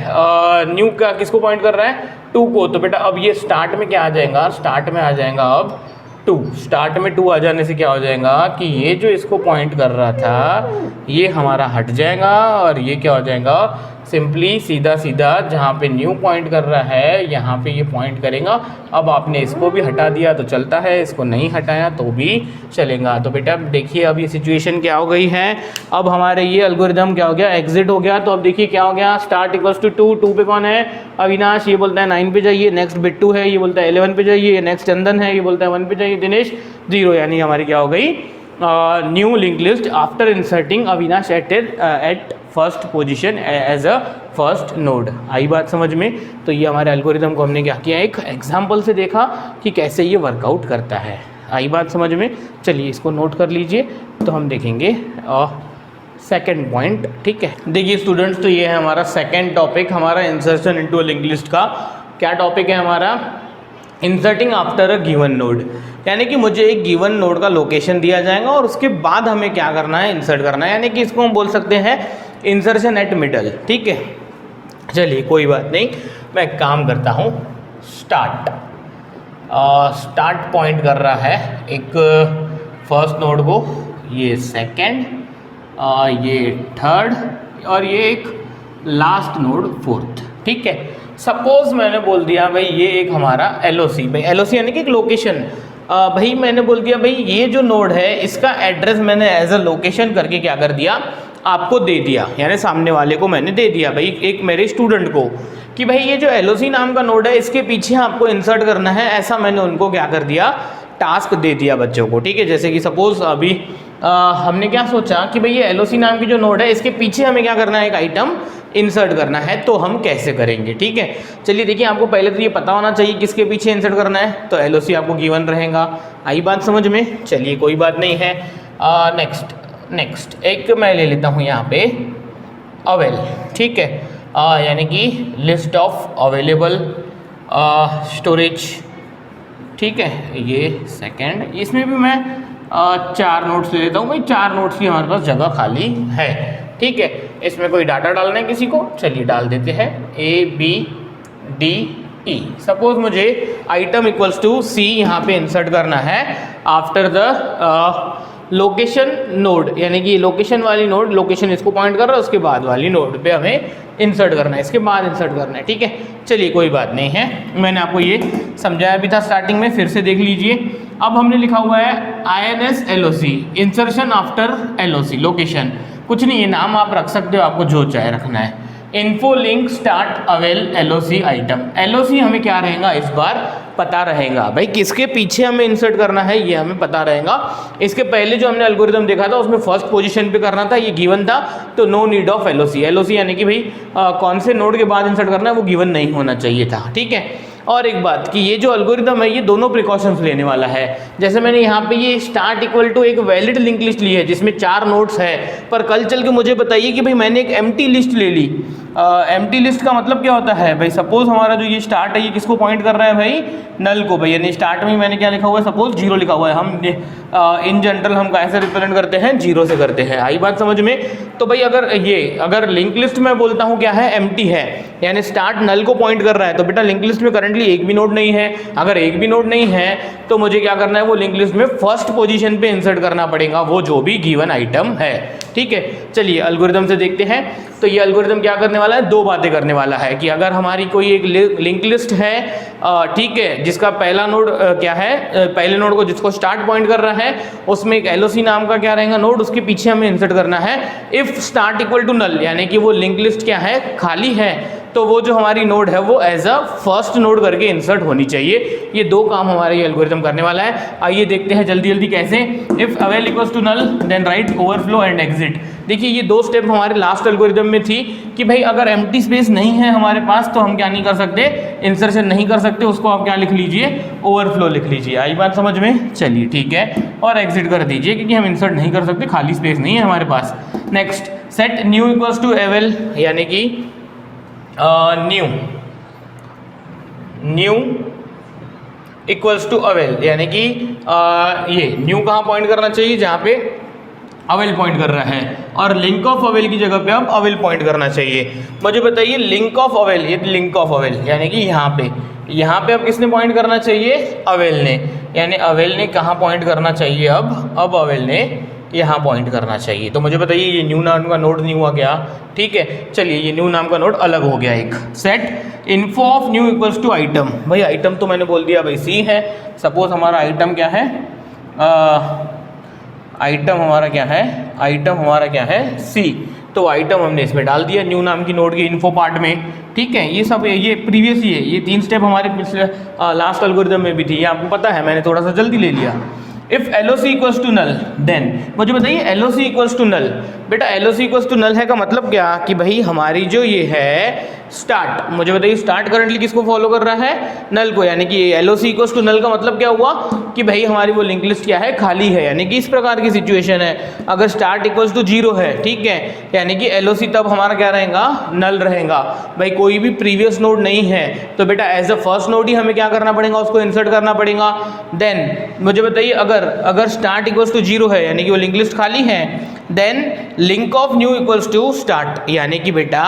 Speaker 1: न्यू का किसको पॉइंट कर रहा है, 2 को। तो बेटा अब ये स्टार्ट में क्या आ जाएगा, स्टार्ट में आ जाएगा अब 2, स्टार्ट में 2 आ जाने से क्या हो जाएगा कि ये जो इसको पॉइंट कर रहा था ये हमारा हट जाएगा और ये क्या हो जाएगा, सिंपली सीधा सीधा जहाँ पे न्यू पॉइंट कर रहा है यहाँ पे ये पॉइंट करेगा। अब आपने इसको भी हटा दिया तो चलता है, इसको नहीं हटाया तो भी चलेगा। तो बेटा देखिए अब ये सिचुएशन क्या हो गई है, अब हमारे ये एल्गोरिदम क्या हो गया, एग्जिट हो गया। तो अब देखिए क्या हो गया, स्टार्ट इक्वल्स टू 2, 2 पे कौन है, अविनाश, ये बोलता है 9 पे जाइए, नेक्स्ट बिट्टू है, ये बोलता है 11 पे जाइए, नेक्स्ट चंदन है, ये बोलता है 1 पे जाइए, दिनेश 0, यानी हमारी क्या हो गई, new link list after inserting Avinash at first position as a first node. आई बात समझ में। तो ये हमारे एल्गोरिदम को हमने क्या किया, एक एग्जांपल से देखा कि कैसे ये वर्कआउट करता है। आई बात समझ में। चलिए इसको नोट कर लीजिए। तो हम देखेंगे सेकंड पॉइंट, ठीक है। देखिए स्टूडेंट्स, तो ये है हमारा सेकंड टॉपिक हमारा insertion into a link list का। क्या टॉपिक है हमारा, inserting after a given node, यानी कि मुझे एक गिवन नोड का लोकेशन दिया जाएगा और उसके बाद हमें क्या करना है, इंसर्ट करना है, यानी कि इसको हम बोल सकते हैं इंसर्शन एट मिडल, ठीक है। चलिए कोई बात नहीं, मैं एक काम करता हूँ, स्टार्ट पॉइंट कर रहा है एक फर्स्ट नोड को, ये सेकंड, ये थर्ड और ये एक लास्ट नोड फोर्थ, ठीक है। सपोज मैंने बोल दिया भाई ये एक हमारा एलओसी, भाई एलओसी यानी कि एक लोकेशन, भाई मैंने बोल दिया भाई ये जो नोड है इसका एड्रेस मैंने एज अ लोकेशन करके क्या कर दिया, आपको दे दिया, यानी सामने वाले को मैंने दे दिया, भाई एक मेरे स्टूडेंट को, कि भाई ये जो एलओसी नाम का नोड है इसके पीछे आपको इंसर्ट करना है, ऐसा मैंने उनको क्या कर दिया, टास्क दे दिया बच्चों को, ठीक है। जैसे कि सपोज अभी हमने क्या सोचा कि भाई ये एलओसी नाम की जो नोड है इसके पीछे हमें क्या करना है, एक आइटम इंसर्ट करना है, तो हम कैसे करेंगे, ठीक है। चलिए देखिए, आपको पहले तो ये पता होना चाहिए किसके पीछे इंसर्ट करना है, तो एलओसी आपको गिवन रहेगा। आई बात समझ में। चलिए कोई बात नहीं है। नेक्स्ट एक मैं ले लेता हूँ यहाँ पे अवेल, ठीक है, यानी कि लिस्ट ऑफ अवेलेबल स्टोरेज, ठीक है। ये सेकंड, इसमें भी मैं 4 नोट्स ले लेता हूँ, भाई 4 नोट्स की हमारे पास जगह खाली है, ठीक है। इसमें कोई डाटा डालना है किसी को, चलिए डाल देते हैं ABDE। सपोज मुझे आइटम इक्वल्स टू C यहाँ पे इंसर्ट करना है आफ्टर द लोकेशन नोड, यानी कि लोकेशन वाली नोड, लोकेशन इसको पॉइंट कर रहा है, उसके बाद वाली नोड पे हमें इंसर्ट करना है, इसके बाद इंसर्ट करना है, ठीक है। चलिए कोई बात नहीं है, मैंने आपको ये समझाया भी था स्टार्टिंग में, फिर से देख लीजिए। अब हमने लिखा हुआ है INS LOC, insertion after LOC, location, कुछ नहीं है, नाम आप रख सकते हो, आपको जो चाहे रखना है। Info link start avail LOC item, LOC हमें क्या रहेगा इस बार पता रहेगा, भाई किसके पीछे हमें इंसर्ट करना है ये हमें पता रहेगा। इसके पहले जो हमने एल्गोरिदम देखा था उसमें फर्स्ट पोजीशन पे करना था, ये गिवन था, तो नो नीड ऑफ LOC यानी कि भाई कौन से नोड के बाद इंसर्ट करना है वो गिवन नहीं होना चाहिए था, ठीक है। और एक बात कि ये जो एल्गोरिदम है ये दोनों प्रिकॉशंस लेने वाला है। जैसे मैंने यहाँ पे ये स्टार्ट इक्वल टू एक वैलिड लिंक लिस्ट ली है जिसमें 4 नोड्स है, पर कल चल के मुझे बताइए कि भाई मैंने एक एम्प्टी लिस्ट ले ली। एम्प्टी लिस्ट का मतलब क्या होता है, भाई सपोज हमारा जो ये स्टार्ट है ये किसको पॉइंट कर रहा है, भाई नल को, भाई यानी स्टार्ट में मैंने क्या लिखा हुआ है, सपोज 0 लिखा हुआ है। हम इन जनरल हम कैसे रिप्रेजेंट करते हैं, 0 से करते हैं। आई बात समझ में। तो भाई अगर लिंक लिस्ट में बोलता हूँ क्या है, एम्प्टी है, यानी स्टार्ट नल को पॉइंट कर रहा है, तो बेटा लिंक लिस्ट में करंटली एक भी नोड नहीं है। अगर एक भी नोड नहीं है तो मुझे क्या करना है, वो लिंक लिस्ट में फर्स्ट पोजीशन पे इंसर्ट करना पड़ेगा वो जो भी गिवन आइटम है, ठीक है। चलिए एल्गोरिदम से देखते हैं। तो ये एल्गोरिदम क्या करने वाला है, 2 बातें करने वाला है कि अगर हमारी कोई एक लिंक लिस्ट है, ठीक है, जिसका पहला नोड क्या है, पहले नोड को जिसको स्टार्ट पॉइंट कर रहा है उसमें एक LOC नाम का क्या रहेगा नोड, उसके पीछे हमें इंसर्ट करना है if start equal to null, यानी कि वो लिंक लिस्ट क्या है, खाली है, तो वो जो हमारी नोड है वो एज अ फर्स्ट नोड करके इंसर्ट होनी चाहिए। ये 2 काम हमारे ये एल्गोरिथम करने वाला है। आइए देखते हैं जल्दी जल्दी कैसे। If avail equals to null then write overflow and exit. देखिए ये 2 स्टेप हमारे लास्ट एल्गोरिथम में थी कि भाई अगर एम्प्टी स्पेस नहीं है हमारे पास तो हम क्या नहीं कर सकते, इंसर्शन नहीं कर सकते, उसको आप क्या लिख लीजिए, ओवरफ्लो लिख लीजिए। आई बात समझ में। चलिए ठीक है, और एग्जिट कर दीजिए क्योंकि हम इंसर्ट नहीं कर सकते, खाली स्पेस नहीं है हमारे पास। Next set new equals to avail, यानी कि न्यू इक्वल्स टू अवेल, यानी कि ये न्यू कहाँ पॉइंट करना चाहिए, जहाँ पे अवेल पॉइंट कर रहा है, और लिंक ऑफ अवेल की जगह पे अब अवेल पॉइंट करना चाहिए। मुझे बताइए लिंक ऑफ अवेल, ये लिंक ऑफ अवेल यानी कि यहाँ पे अब किसने पॉइंट करना चाहिए, अवेल ने। यानी अवेल ने कहाँ पॉइंट करना चाहिए, अब अवेल ने यहाँ पॉइंट करना चाहिए। तो मुझे बताइए ये न्यू नाम का नोड नहीं हुआ क्या? ठीक है, चलिए ये न्यू नाम का नोड अलग हो गया एक। Set info of new equals to item. भाई आइटम तो मैंने बोल दिया भाई सी है। सपोज हमारा आइटम क्या है, आइटम हमारा क्या है सी। तो आइटम हमने इसमें डाल दिया न्यू नाम की नोड के इन्फो पार्ट में। ठीक है, ये सब ये प्रीवियस ही है, ये 3 स्टेप हमारे पिछले लास्ट एल्गोरिथम में भी थी, ये आपको पता है, मैंने थोड़ा सा जल्दी ले लिया। If LOC equals to null then, मुझे बताइए LOC इक्वल्स टू नल। बेटा LOC इक्वल्स टू नल है का मतलब क्या कि भाई हमारी जो ये है स्टार्ट, मुझे बताइए स्टार्ट करंटली किसको फॉलो कर रहा है, नल को। यानी कि LOC इक्वल्स टू नल का मतलब क्या हुआ कि भाई हमारी वो लिंक लिस्ट क्या है, खाली है। यानी कि इस प्रकार की सिचुएशन है, अगर स्टार्ट इक्वल्स टू 0 है, ठीक है, यानी कि LOC तब हमारा क्या रहेगा, नल रहेगा। भाई कोई भी प्रीवियस नोड नहीं है तो बेटा एज अ फर्स्ट नोड ही हमें क्या करना पड़ेगा, उसको इंसर्ट करना पड़ेगा। देन मुझे बताइए अगर स्टार्ट इक्वल्स टू 0 है यानी कि वो लिंक लिस्ट खाली है, then link of new equals to start. यानी कि बेटा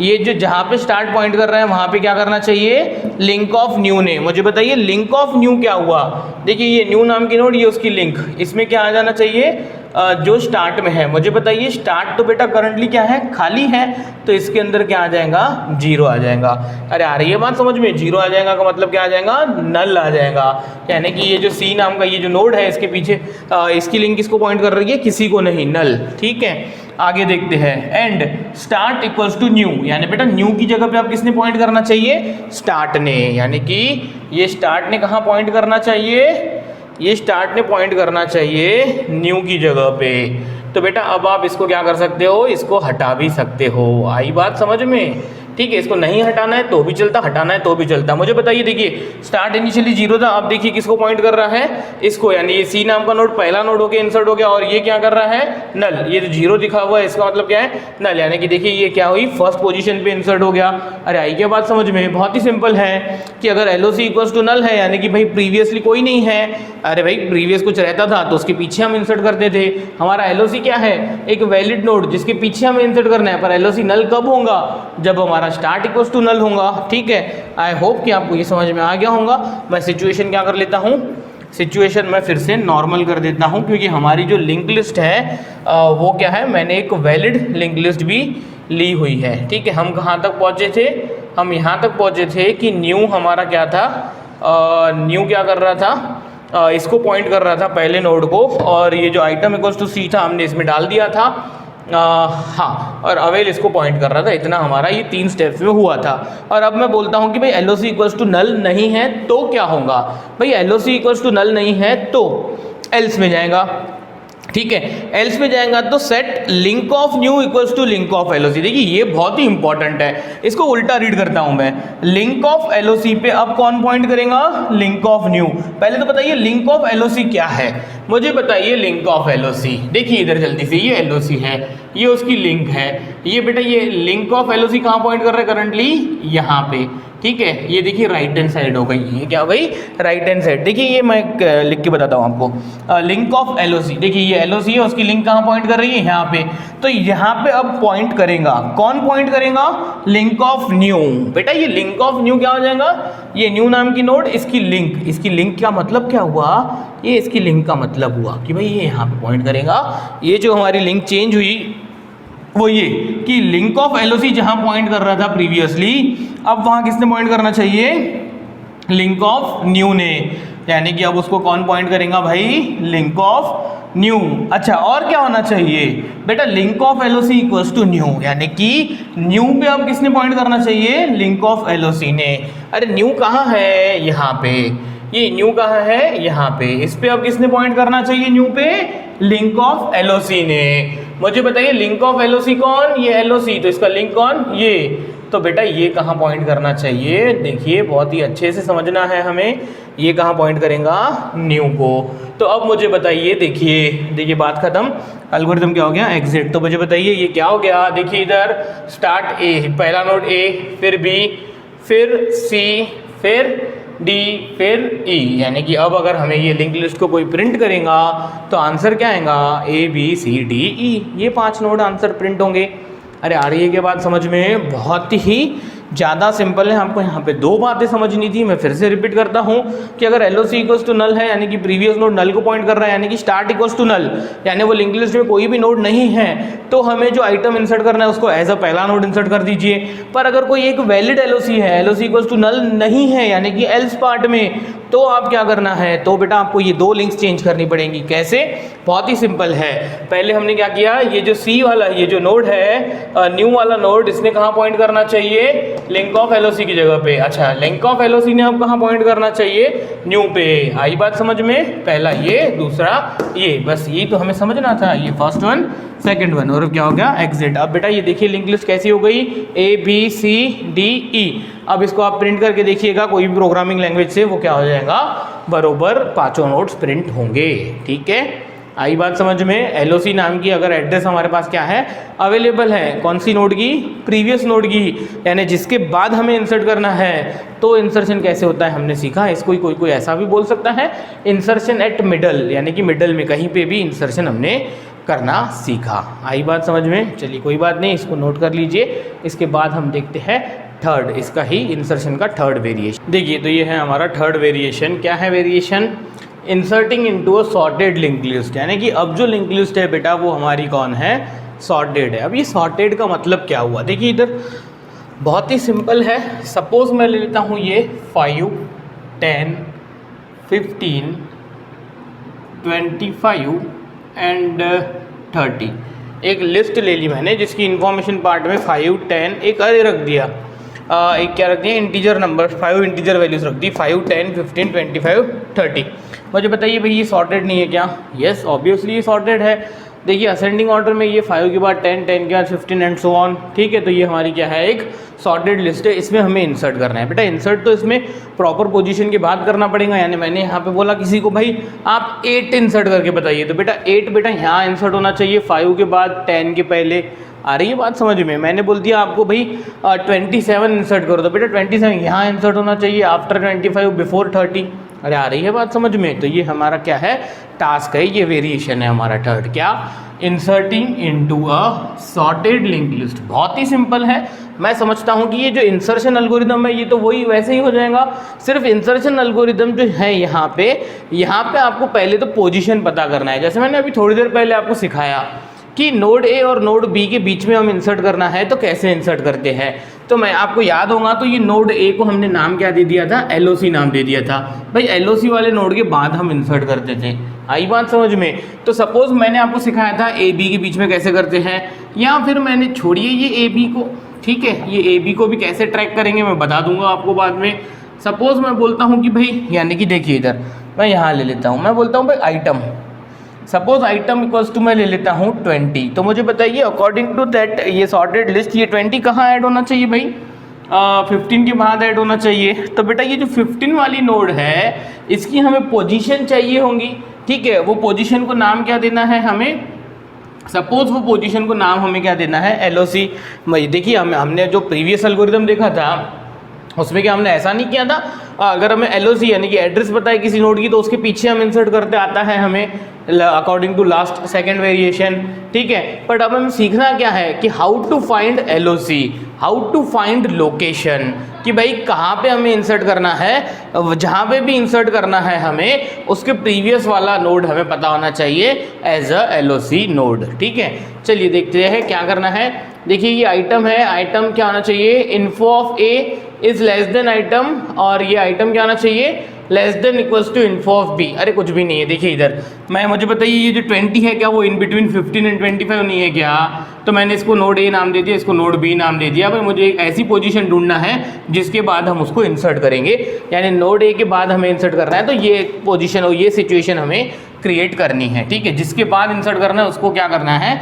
Speaker 1: ये जो जहाँ पे स्टार्ट पॉइंट कर रहे हैं वहाँ पे क्या करना चाहिए, लिंक ऑफ न्यू ने। मुझे बताइए लिंक ऑफ न्यू क्या हुआ, देखिए ये न्यू नाम की नोड, ये उसकी लिंक, इसमें क्या आ जाना चाहिए, जो स्टार्ट में है। मुझे बताइए स्टार्ट तो बेटा करंटली क्या है, खाली है, तो इसके अंदर क्या आ जाएगा, 0 आ जाएगा। अरे आ रही है बात समझ में, 0 आ जाएगा का मतलब क्या आ जाएगा, नल आ जाएगा। यानी कि ये जो सी नाम का ये जो नोड है इसके पीछे इसकी लिंक किसको पॉइंट कर रही है, किसी को नहीं, नल। ठीक है, आगे देखते हैं। And start equals to new, यानी बेटा न्यू की जगह पे आप किसने पॉइंट करना चाहिए, स्टार्ट ने। यानी कि ये स्टार्ट ने कहाँ पॉइंट करना चाहिए, ये स्टार्ट ने पॉइंट करना चाहिए न्यू की जगह पे। तो बेटा अब आप इसको क्या कर सकते हो, इसको हटा भी सकते हो। आई बात समझ में? ठीक है, इसको नहीं हटाना है तो भी चलता, हटाना है तो भी चलता। मुझे बताइए देखिए स्टार्ट इनिशियली 0 था, अब देखिए किसको पॉइंट कर रहा है, इसको। यानी ये सी नाम का नोड पहला नोड होके इंसर्ट हो गया और ये क्या कर रहा है, नल। ये जो 0 दिखा हुआ है इसका मतलब क्या है, नल। यानी कि देखिए ये क्या हुई, फर्स्ट पोजीशन पे इंसर्ट हो गया। अरे आई क्या बात समझ में? बहुत ही सिंपल है कि अगर LOC इक्वल्स टू नल है यानी कि भाई प्रीवियसली कोई नहीं है, अरे भाई प्रीवियस कुछ रहता था तो उसके पीछे हम इंसर्ट करते थे। हमारा LOC क्या है, एक वैलिड नोड जिसके पीछे हमें इंसर्ट करना है। पर LOC नल कब होगा, जब हमारा स्टार्ट इक्वल्स टू नल होगा। ठीक है, आई होप कि आपको ये समझ में आ गया होगा। मैं सिचुएशन क्या कर लेता हूँ, सिचुएशन मैं फिर से नॉर्मल कर देता हूँ, क्योंकि हमारी जो लिंक लिस्ट है वो क्या है, मैंने एक वैलिड लिंक लिस्ट भी ली हुई है। ठीक है, हम कहाँ तक पहुँचे थे, हम यहाँ तक पहुँचे थे कि न्यू हमारा क्या था, न्यू क्या कर रहा था, इसको पॉइंट कर रहा था पहले नोड को, और ये जो आइटम इक्वल्स टू सी था हमने इसमें डाल दिया था। हाँ, और अवेल इसको पॉइंट कर रहा था। इतना हमारा ये 3 स्टेप्स में हुआ था। और अब मैं बोलता हूँ कि भाई LOC इक्वल्स टू नल नहीं है तो क्या होगा, भाई LOC इक्वल्स टू नल नहीं है तो एल्स में जाएगा। ठीक है, एल्स में जाएगा तो set link of new equals to link of LOC। देखिए ये बहुत ही इंपॉर्टेंट है, इसको उल्टा रीड करता हूं मैं। लिंक ऑफ LOC पे अब कौन पॉइंट करेगा, लिंक ऑफ न्यू। पहले तो बताइए लिंक ऑफ LOC क्या है, मुझे बताइए लिंक ऑफ LOC। देखिए इधर जल्दी से, ये LOC है, ये उसकी लिंक है। ये बेटा ये लिंक ऑफ LOC कहाँ पॉइंट कर रहा है करंटली, यहाँ पे। ठीक है, ये देखिए राइट हैंड साइड हो गई, ये क्या हो गई, राइट हैंड साइड। देखिए ये मैं लिख के बताता हूँ आपको, लिंक ऑफ LOC। देखिए ये LOC है, उसकी लिंक कहाँ पॉइंट कर रही है, यहाँ पे। तो यहाँ पे अब पॉइंट करेगा, कौन पॉइंट करेगा, लिंक ऑफ न्यू। बेटा ये लिंक ऑफ न्यू क्या हो जाएगा, ये न्यू नाम की नोड, इसकी लिंक। इसकी लिंक का मतलब क्या हुआ, ये इसकी लिंक का मतलब हुआ कि भाई ये यहाँ पे पॉइंट करेगा। ये जो हमारी लिंक चेंज हुई वो ये कि लिंक ऑफ LOC जहाँ पॉइंट कर रहा था प्रीवियसली, अब वहाँ किसने पॉइंट करना चाहिए, लिंक ऑफ न्यू ने। यानी कि अब उसको कौन पॉइंट करेगा भाई, लिंक ऑफ न्यू। अच्छा और क्या होना चाहिए बेटा, link of LOC equals to new. यानी कि न्यू पे अब किसने पॉइंट करना चाहिए, लिंक ऑफ LOC ने। अरे न्यू कहाँ है, यहाँ पे। ये न्यू कहाँ है, यहाँ पे। इस पे अब किसने पॉइंट करना चाहिए, न्यू पे, लिंक ऑफ LOC ने। मुझे बताइए लिंक ऑफ LOC कौन, ये LOC, तो इसका लिंक कौन, ये। तो बेटा ये कहाँ पॉइंट करना चाहिए, देखिए बहुत ही अच्छे से समझना है हमें, ये कहाँ पॉइंट करेगा, न्यू को। तो अब मुझे बताइए, देखिए बात खत्म, एल्गोरिथम क्या हो गया, एग्जिट। तो मुझे बताइए ये क्या हो गया, देखिए इधर स्टार्ट A, पहला नोड A, फिर B, फिर C, फिर D, फिर E। यानी कि अब अगर हमें ये लिंक लिस्ट को कोई प्रिंट करेगा तो आंसर क्या आएगा, A, B, C, D, E। ये 5 नोड आंसर प्रिंट होंगे। अरे आ रही है क्या बात समझ में, बहुत ही ज़्यादा सिंपल है, आपको यहाँ पे दो बातें समझनी थी। मैं फिर से रिपीट करता हूँ कि अगर LOC इक्वल्स टू नल है यानी कि प्रीवियस नोड नल को पॉइंट कर रहा है, यानी कि स्टार्ट इक्वल्स टू नल, यानी वो लिंक लिस्ट में कोई भी नोड नहीं है, तो हमें जो आइटम इंसर्ट करना है उसको एज अ पहला नोड इंसर्ट कर दीजिए। पर अगर कोई एक वैलिड LOC है, LOC इक्वल्स टू नल नहीं है यानी कि एल्स पार्ट में, तो आप क्या करना है, तो बेटा आपको ये दो लिंक्स चेंज करनी पड़ेंगी। कैसे? बहुत ही सिंपल है। पहले हमने क्या किया, ये जो C वाला ये जो नोड है न्यू वाला नोड, इसने कहाँ पॉइंट करना चाहिए, लिंक ऑफ LOC की जगह पे। अच्छा, लिंक ऑफ LOC ने अब कहाँ पॉइंट करना चाहिए, न्यू पे। आई बात समझ में? पहला ये, दूसरा ये, बस यही तो हमें समझना था। ये फर्स्ट वन, सेकंड वन, और क्या हो गया, एग्जिट। अब बेटा ये देखिए लिंक लिस्ट कैसी हो गई, ABCDE। अब इसको आप प्रिंट करके देखिएगा कोई भी प्रोग्रामिंग लैंग्वेज से, वो क्या हो जाएगा, बरोबर पांचों नोड्स प्रिंट होंगे। ठीक है, आई बात समझ में? LOC नाम की अगर एड्रेस हमारे पास क्या है, अवेलेबल है, कौन सी नोड की, प्रीवियस नोड की, यानी जिसके बाद हमें इंसर्ट करना है। तो इंसर्शन कैसे होता है हमने सीखा। इसको कोई ऐसा भी बोल सकता है, इंसर्शन एट मिडल, यानी कि मिडल में कहीं पे भी इंसर्शन हमने करना सीखा। आई बात समझ में? चलिए कोई बात नहीं, इसको नोट कर लीजिए। इसके बाद हम देखते हैं थर्ड, इसका ही इंसर्शन का थर्ड वेरिएशन। देखिए तो ये है हमारा थर्ड वेरिएशन। क्या है variation, inserting into a sorted link list, यानी कि अब जो लिंक लिस्ट है बेटा वो हमारी कौन है, सॉर्टेड है। अब ये सॉर्टेड का मतलब क्या हुआ, देखिए इधर बहुत ही सिंपल है। सपोज मैं ले लेता हूँ ये 5, 10, 15, 25 एंड 30, एक लिस्ट ले ली मैंने जिसकी इंफॉर्मेशन पार्ट में 5, 10 एक अरे रख दिया, एक क्या रख दिया, इंटीजर नंबर 5 इंटीजर वैल्यूज रख दी, 5, 10, 15, 25, 30। मुझे बताइए भाई ये सॉर्टेड नहीं है क्या? यस ऑब्वियसली ये सॉर्टेड है। देखिए असेंडिंग ऑर्डर में ये 5 के बाद 10, 10 के बाद 15 एंड सो ऑन। ठीक है, तो ये हमारी क्या है, एक सॉर्टेड लिस्ट है। इसमें हमें इंसर्ट करना है बेटा। इंसर्ट तो इसमें प्रॉपर पोजीशन के बाद करना पड़ेगा, यानी मैंने यहाँ पे बोला किसी को भाई आप 8 इंसर्ट करके बताइए, तो बेटा 8 बेटा यहाँ इंसर्ट होना चाहिए 5 के बाद 10 के पहले। आ रही है बात समझ में? मैंने बोल दिया आपको भाई 27 इंसर्ट करो, तो बेटा 27 यहाँ इंसर्ट होना चाहिए आफ्टर 25 बिफोर 30। अरे आ रही है बात समझ में? तो ये हमारा क्या है, टास्क है, ये वेरिएशन है हमारा थर्ड। क्या, inserting into a sorted link list. बहुत ही सिंपल है। मैं समझता हूँ कि ये जो इंसर्शन एल्गोरिदम है ये तो वही वैसे ही हो जाएगा, सिर्फ इंसर्शन एल्गोरिदम जो है यहाँ पे आपको पहले तो पोजीशन पता करना है। जैसे मैंने अभी थोड़ी देर पहले आपको सिखाया कि नोड A और नोड B के बीच में हम इंसर्ट करना है तो कैसे इंसर्ट करते हैं। तो मैं आपको याद होगा तो ये नोड A को हमने नाम क्या दे दिया था, LOC नाम दे दिया था। भाई LOC वाले नोड के बाद हम इंसर्ट करते थे। आई बात समझ में? तो सपोज मैंने आपको सिखाया था AB के बीच में कैसे करते हैं, या फिर मैंने छोड़िए ये AB को, ठीक है, ये AB को भी कैसे ट्रैक करेंगे मैं बता दूंगा आपको बाद में। सपोज मैं बोलता हूँ कि भाई, यानी कि देखिए इधर मैं यहाँ ले लेता हूँ, मैं बोलता हूँ भाई item, suppose item equals to मैं ले लेता हूँ 20। तो मुझे बताइए अकॉर्डिंग टू दैट ये सॉर्टेड लिस्ट ये 20 कहाँ ऐड होना चाहिए भाई, 15 के बाद ऐड होना चाहिए। तो बेटा ये जो 15 वाली नोड है इसकी हमें पोजीशन चाहिए होंगी। ठीक है, वो पोजीशन को नाम क्या देना है हमें, सपोज वो पोजीशन को नाम हमें क्या देना है, LOC। देखिए हमने जो प्रीवियस एल्गोरिदम देखा था उसमें क्या हमने ऐसा नहीं किया था, अगर हमें LOC यानी कि एड्रेस पता है किसी नोड की तो उसके पीछे हम इंसर्ट करते आता है हमें according to last second variation. ठीक है, बट अब हमें सीखना क्या है कि how to find LOC, how to find location, कि भाई कहाँ पे हमें इंसर्ट करना है। जहाँ पे भी इंसर्ट करना है हमें उसके प्रीवियस वाला नोड हमें पता होना चाहिए एज अ LOC नोड। ठीक है, चलिए देखते हैं क्या करना है। देखिए ये आइटम है, आइटम क्या होना चाहिए, info of A is less than item, और ये आइटम क्या होना चाहिए, less than equals to info of B। अरे कुछ भी नहीं है, देखिए इधर मुझे बताइए ये जो 20 है क्या वो इन बिटवीन 15 एंड 25 नहीं है क्या? तो मैंने इसको नोड A नाम दे दिया, इसको नोड B नाम दे दिया। भाई मुझे एक ऐसी पोजीशन ढूंढना है जिसके बाद हम उसको इंसर्ट करेंगे, यानी नोड A के बाद हमें इंसर्ट करना है, तो ये पोजीशन और ये सिचुएशन हमें क्रिएट करनी है। ठीक है, जिसके बाद इंसर्ट करना है उसको क्या करना है,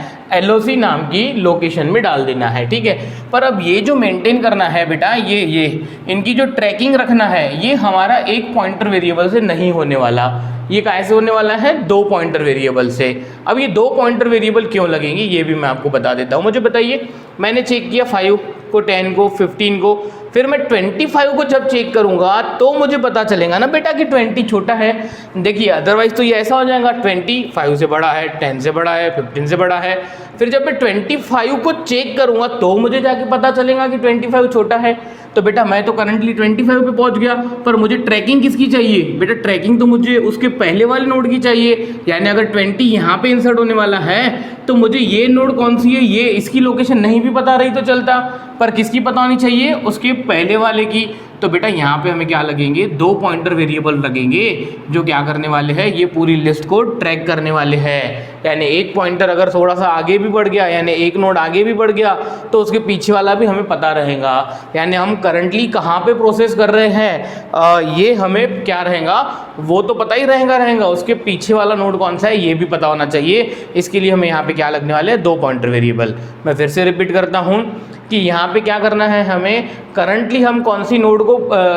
Speaker 1: LOC नाम की लोकेशन में डाल देना है। ठीक है, पर अब ये जो मेंटेन करना है बेटा, ये इनकी जो ट्रैकिंग रखना है ये हमारा एक पॉइंटर वेरिएबल से नहीं होने वाला, ये कैसे होने वाला है, 2 पॉइंटर वेरिएबल से। अब ये 2 पॉइंटर वेरिएबल क्यों लगेंगे ये भी मैं आपको बता देता हूँ। मुझे बताइए मैंने चेक किया 5 को, 10 को, 15 को, फिर मैं 25 को जब चेक करूंगा तो मुझे पता चलेगा ना बेटा कि 20 छोटा है। देखिए अदरवाइज तो ये ऐसा हो जाएगा 25 से बड़ा है, 10 से बड़ा है, 15 से बड़ा है। फिर जब मैं 25 को चेक करूंगा तो मुझे जाके पता चलेगा कि 25 छोटा है। तो बेटा मैं तो करंटली 25 पे पहुंच गया, पर मुझे ट्रैकिंग किसकी चाहिए बेटा? ट्रैकिंग तो मुझे उसके पहले वाले नोड की चाहिए। यानी अगर 20 यहाँ पे इंसर्ट होने वाला है तो मुझे ये नोड कौन सी है, ये इसकी लोकेशन नहीं भी पता रही तो चलता, पर किसकी पता होनी चाहिए? उसके पहले वाले की। तो बेटा यहाँ पे हमें क्या लगेंगे? 2 पॉइंटर वेरिएबल लगेंगे जो क्या करने वाले हैं, ये पूरी लिस्ट को ट्रैक करने वाले हैं। यानी एक पॉइंटर अगर थोड़ा सा आगे भी बढ़ गया, यानी एक नोड आगे भी बढ़ गया, तो उसके पीछे वाला भी हमें पता रहेगा। यानी हम करंटली कहाँ पे प्रोसेस कर रहे हैं ये हमें क्या रहेगा, वो तो पता ही रहेगा, उसके पीछे वाला नोड कौन सा है ये भी पता होना चाहिए। इसके लिए हमें यहाँ पे क्या लगने वाले हैं? 2 पॉइंटर वेरिएबल। मैं फिर से रिपीट करता हूँ कि यहाँ पे क्या करना है हमें, करंटली हम कौन सी नोड को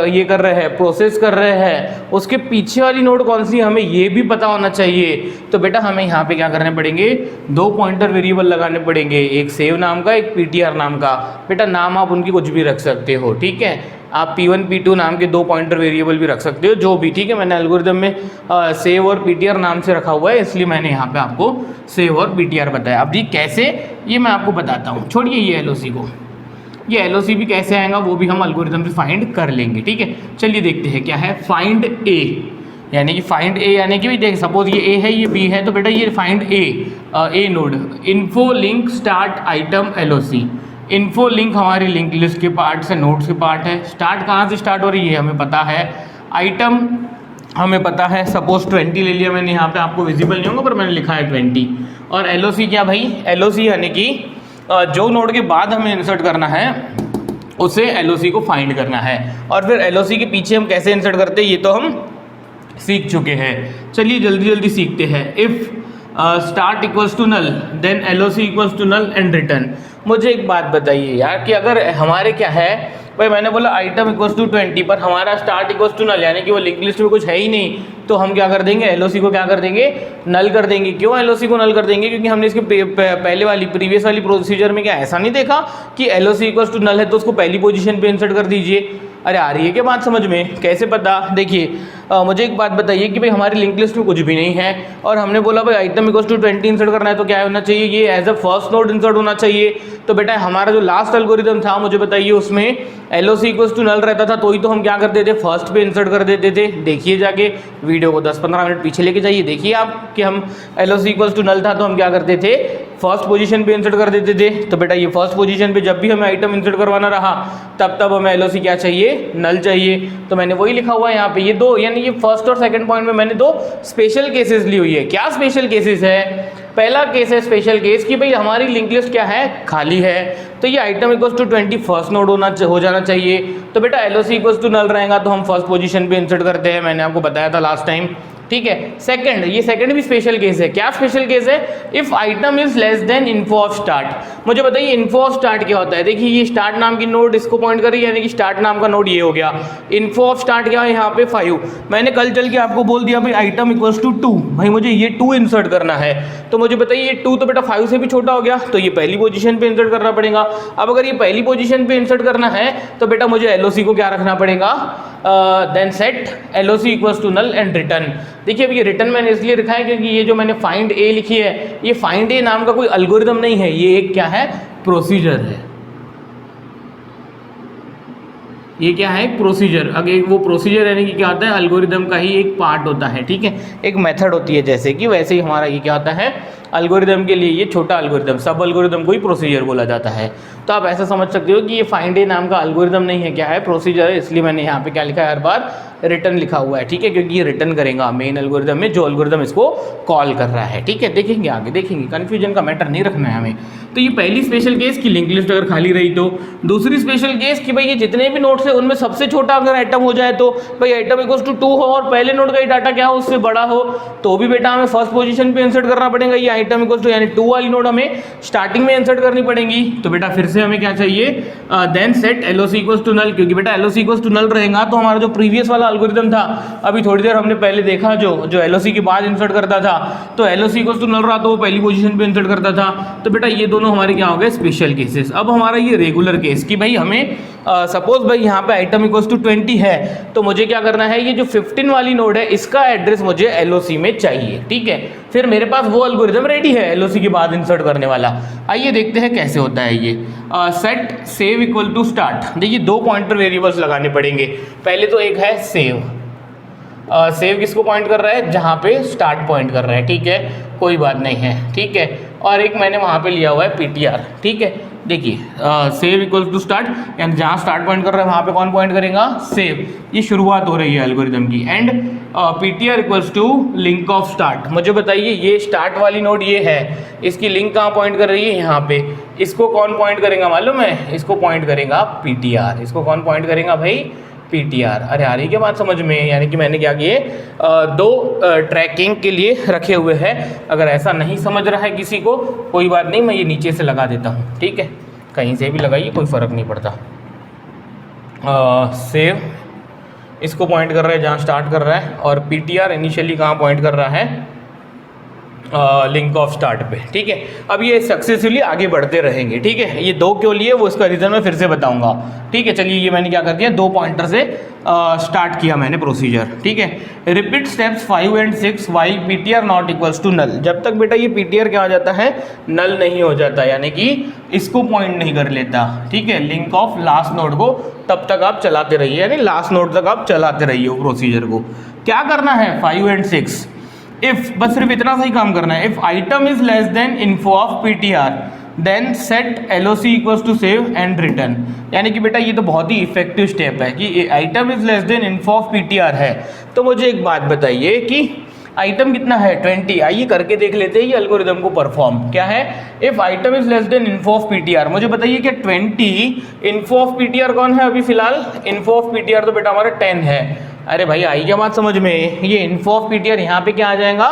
Speaker 1: ये कर रहे हैं, प्रोसेस कर रहे हैं, उसके पीछे वाली नोड कौन सी हमें ये भी पता होना चाहिए। तो बेटा हमें यहाँ पे क्या करने पड़ेंगे? 2 पॉइंटर वेरिएबल लगाने पड़ेंगे, एक सेव नाम का, एक ptr नाम का। बेटा नाम आप उनकी कुछ भी रख सकते हो, ठीक है। आप p1 p2 नाम के 2 पॉइंटर वेरिएबल भी रख सकते हो, जो भी, ठीक है। मैंने एल्गोरिदम में सेव और ptr नाम से रखा हुआ है, इसलिए मैंने यहाँ पे आपको सेव और ptr बताया। अब जी कैसे, ये मैं आपको बताता हूँ। छोड़िए ये LOC को, ये LOC भी कैसे आएगा वो भी हम एल्गोरिदम से फाइंड कर लेंगे, ठीक है। चलिए देखते हैं क्या है फाइंड ए। यानी कि फाइंड ए यानी कि भाई देख, सपोज ये ए है, ये बी है, तो बेटा ये find a node. Info link start item LOC। Info link हमारी लिंक लिस्ट के पार्ट से, नोड्स के पार्ट है। स्टार्ट कहाँ से स्टार्ट हो रही है हमें पता है, आइटम हमें पता है। सपोज 20 ले लिया मैंने, यहाँ पे आपको विजिबल नहीं होगा पर मैंने लिखा है 20। और LOC क्या भाई? LOC यानी कि जो नोड के बाद हमें इंसर्ट करना है उसे LOC को फाइंड करना है। और फिर LOC के पीछे हम कैसे इंसर्ट करते हैं ये तो हम सीख चुके हैं। चलिए जल्दी जल्दी सीखते हैं। If start equals to null then LOC equals to null and return. मुझे एक बात बताइए यार कि अगर हमारे क्या है भाई, मैंने बोला आइटम इक्वल्स टू 20 पर हमारा स्टार्ट इक्वल्स टू नल, यानी कि वो लिंक लिस्ट में कुछ है ही नहीं, तो हम क्या कर देंगे? LOC को क्या कर देंगे? नल कर देंगे। क्यों LOC को नल कर देंगे? क्योंकि हमने इसके पहले वाली प्रीवियस वाली प्रोसीजर में क्या ऐसा नहीं देखा कि LOC इक्वल्स टू नल है तो उसको पहली पोजीशन पे इंसर्ट कर दीजिए। अरे आ रही है क्या बात समझ में? कैसे पता? देखिए मुझे एक बात बताइए कि भाई हमारी लिंक लिस्ट में कुछ भी नहीं है और हमने बोला भाई आइटम इक्वल्स टू 20 इंसर्ट करना है, तो क्या होना चाहिए? ये as a first node insert होना चाहिए। तो बेटा हमारा जो लास्ट एल्गोरिदम था मुझे बताइए, उसमें LOC इक्वल्स टू नल रहता था, तो ही तो हम क्या करते थे? फर्स्ट पे इंसर्ट कर देते थे। देखिए जाके वीडियो को 10-15 मिनट पीछे लेके जाइए, देखिए आप कि हम LOC इक्वल्स टू नल था तो हम क्या करते थे? फर्स्ट पोजीशन पे इंसर्ट कर देते थे। तो बेटा ये फर्स्ट पोजीशन पे जब भी हमें आइटम इंसर्ट करवाना रहा तब हमें LOC क्या चाहिए? नल चाहिए। तो मैंने वही लिखा हुआ है यहाँ पे, ये दो, यानी ये फर्स्ट और सेकंड पॉइंट में मैंने 2 स्पेशल केसेस ली हुई है। क्या स्पेशल केसेस है? पहला केस है स्पेशल केस कि भाई हमारी लिंक लिस्ट क्या है? खाली है, तो ये item equals to 20 first node हो जाना चाहिए। तो बेटा LOC इक्वल्स टू नल रहेगा तो हम फर्स्ट पोजीशन पे इंसर्ट करते हैं, मैंने आपको बताया था लास्ट टाइम, ठीक है। सेकंड, ये सेकंड भी स्पेशल केस है। क्या स्पेशल केस है? If item is less than info of start. मुझे बताइए इन्फो ऑफ स्टार्ट क्या होता है? देखिए ये स्टार्ट नाम की नोड इसको पॉइंट कर रही है, यानी कि स्टार्ट नाम का नोड ये हो गया। इन्फो ऑफ स्टार्ट क्या है यहाँ पे? 5। मैंने कल चल के आपको बोल दिया भाई आइटम इक्वल्स टू 2, भाई मुझे ये 2 इंसर्ट करना है। तो मुझे बताइए ये 2 तो बेटा 5 से भी छोटा हो गया, तो ये पहली पोजीशन पे इंसर्ट करना पड़ेगा। अब अगर ये पहली पोजीशन पे इंसर्ट करना है तो बेटा मुझे LOC को क्या रखना पड़ेगा? Then set LOC equals to null and return. देखिए अब ये रिटर्न मैंने इसलिए रखा है क्योंकि ये जो मैंने फाइंड ए लिखी है, ये फाइंड ए नाम का कोई एल्गोरिदम नहीं है, ये एक क्या है? प्रोसीजर है। ये क्या है? एक प्रोसीजर। अगर वो प्रोसीजर यानी कि क्या होता है? एल्गोरिदम का ही एक पार्ट होता है, ठीक है, एक मेथड होती है जैसे कि, वैसे ही हमारा ये क्या होता है? एल्गोरिदम के लिए ये छोटा एल्गोरिदम, सब एल्गोरिदम को ही प्रोसीजर बोला जाता है। तो आप ऐसा समझ सकते हो कि ये फाइंड ए नाम का एल्गोरिदम नहीं है, क्या है? प्रोसीजर है। इसलिए मैंने यहाँ पे क्या लिखा है? हर बार रिटर्न लिखा हुआ है, ठीक है, क्योंकि ये रिटर्न करेगा मेन एल्गोरिदम में जो एल्गोरिदम इसको कॉल कर रहा है, ठीक है। देखेंगे आगे, देखेंगे, कन्फ्यूजन का मैटर नहीं रखना है हमें। तो ये पहली स्पेशल केस की लिंक लिस्ट अगर खाली रही तो। दूसरी स्पेशल केस कि भाई ये जितने भी नोड्स है उनमें सबसे छोटा अगर आइटम हो जाए, तो भाई आइटम इक्वल्स टू 2 हो और पहले नोड का ही डाटा क्या हो? उससे बड़ा हो, तो भी बेटा हमें फर्स्ट पोजीशन पे इंसर्ट करना पड़ेगा। ये आइटम इक्वल्स टू यानी 2 वाली नोड हमें स्टार्टिंग में इंसर्ट करनी पड़ेगी। तो बेटा फिर से हमें क्या चाहिए? Then set LOC equals to null, क्योंकि बेटा LOC इक्वल्स टू नल रहेगा तो हमारा जो प्रीवियस वाला एल्गोरिदम था, अभी थोड़ी देर हमने पहले देखा, जो LOC के बाद इंसर्ट करता था, तो LOC इक्वल्स टू नल रहा तो वो पहली पोजीशन पे इंसर्ट करता था। तो बेटा ये दोनों हमारे क्या हो गए? Special cases. अब हमारा ये रेगुलर केस कि भाई हमें सपोज भाई यहाँ पे आइटम इक्वल्स टू 20 है, तो मुझे क्या करना है, ये जो 15 वाली नोड है इसका एड्रेस मुझे LOC में चाहिए, ठीक है। फिर मेरे पास वो एल्गोरिदम रेडी है LOC के बाद इंसर्ट करने वाला। आइए देखते हैं कैसे होता है ये। Set save equal to start. देखिए 2 पॉइंटर वेरिएबल्स लगाने पड़ेंगे। पहले तो एक है सेव। सेव किसको पॉइंट कर रहा है, जहाँ पे स्टार्ट पॉइंट कर रहा है, ठीक है, कोई बात नहीं है, ठीक है। और एक मैंने वहाँ पे लिया हुआ है PTR, ठीक है। देखिए सेव इक्वल्स टू स्टार्ट, यानी जहाँ स्टार्ट पॉइंट कर रहा है वहाँ पे कौन पॉइंट करेगा, सेव। ये शुरुआत हो रही है एल्गोरिदम की। And PTR equals to link of start. मुझे बताइए ये स्टार्ट वाली नोड ये है, इसकी लिंक कहाँ पॉइंट कर रही है, यहाँ पे। इसको कौन पॉइंट करेगा मालूम है, इसको पॉइंट करेगा PTR। इसको कौन पॉइंट करेगा भाई, PTR। अरे आ रही क्या बात समझ में, यानी कि मैंने क्या किए, 2 ट्रैकिंग के लिए रखे हुए हैं। अगर ऐसा नहीं समझ रहा है किसी को, कोई बात नहीं, मैं ये नीचे से लगा देता हूँ, ठीक है, कहीं से भी लगाइए कोई फ़र्क नहीं पड़ता। सेव इसको पॉइंट कर रहा है जहाँ स्टार्ट कर रहा है, और PTR इनिशियली कहाँ पॉइंट कर रहा है, लिंक ऑफ स्टार्ट पे, ठीक है। अब ये सक्सेसफुली आगे बढ़ते रहेंगे, ठीक है। ये 2 क्यों लिए वो इसका रीज़न मैं फिर से बताऊंगा, ठीक है। चलिए ये मैंने क्या कर दिया, 2 पॉइंटर से स्टार्ट किया मैंने प्रोसीजर, ठीक है। Repeat steps 5 and 6 while PTR not equals to null. जब तक बेटा ये PTR क्या हो जाता है, नल नहीं हो जाता, यानी कि इसको पॉइंट नहीं कर लेता, ठीक है, लिंक ऑफ लास्ट नोड को, तब तक आप चलाते रहिए, यानी लास्ट नोड तक आप चलाते रहिए वो प्रोसीजर को। क्या करना है, 5 एंड 6 इफ, बस सिर्फ इतना सही काम करना है। If item is less than info of PTR then set LOC equals to save and return. यानी कि बेटा ये तो बहुत ही इफेक्टिव स्टेप है कि item is less than info of PTR है। तो मुझे एक बात बताइए कि आइटम कितना है, 20। आइए करके देख लेते हैं ये एल्गोरिदम को परफॉर्म। क्या है, if item is less than info of PTR। मुझे बताइए कि 20 इन्फो ऑफ PTR कौन है अभी फिलहाल, इन्फो ऑफ PTR तो बेटा हमारा 10 है। अरे भाई आई क्या बात समझ में, ये इन्फो ऑफ PTR यहाँ पे क्या आ जाएगा,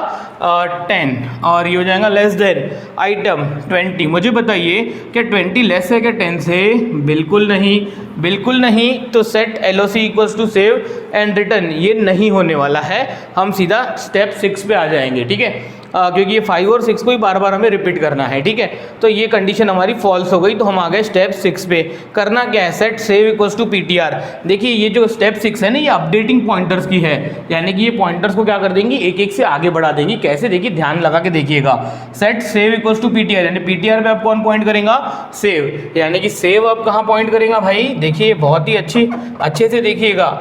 Speaker 1: 10, और ये हो जाएगा लेस देन आइटम 20। मुझे बताइए क्या 20 लेस है क्या 10 से, बिल्कुल नहीं, बिल्कुल नहीं। तो set LOC equals to save and return ये नहीं होने वाला है, हम सीधा स्टेप 6 पे आ जाएंगे, ठीक है। क्योंकि ये 5 और 6 को ही बार बार हमें रिपीट करना है, ठीक है। तो ये कंडीशन हमारी फॉल्स हो गई, तो हम आ गए स्टेप 6 पे। करना क्या है, set save equals to PTR। देखिए ये जो स्टेप 6 है ना, ये अपडेटिंग पॉइंटर्स की है, यानी कि ये पॉइंटर्स को क्या कर देंगी, एक एक से आगे बढ़ा देंगी। कैसे, देखिए ध्यान लगा के देखिएगा। Set save equals to PTR, यानी PTR पे आप कौन पॉइंट करेगा, सेव, यानी कि सेव अब कहाँ पॉइंट करेगा भाई, देखिए बहुत ही अच्छे से देखिएगा।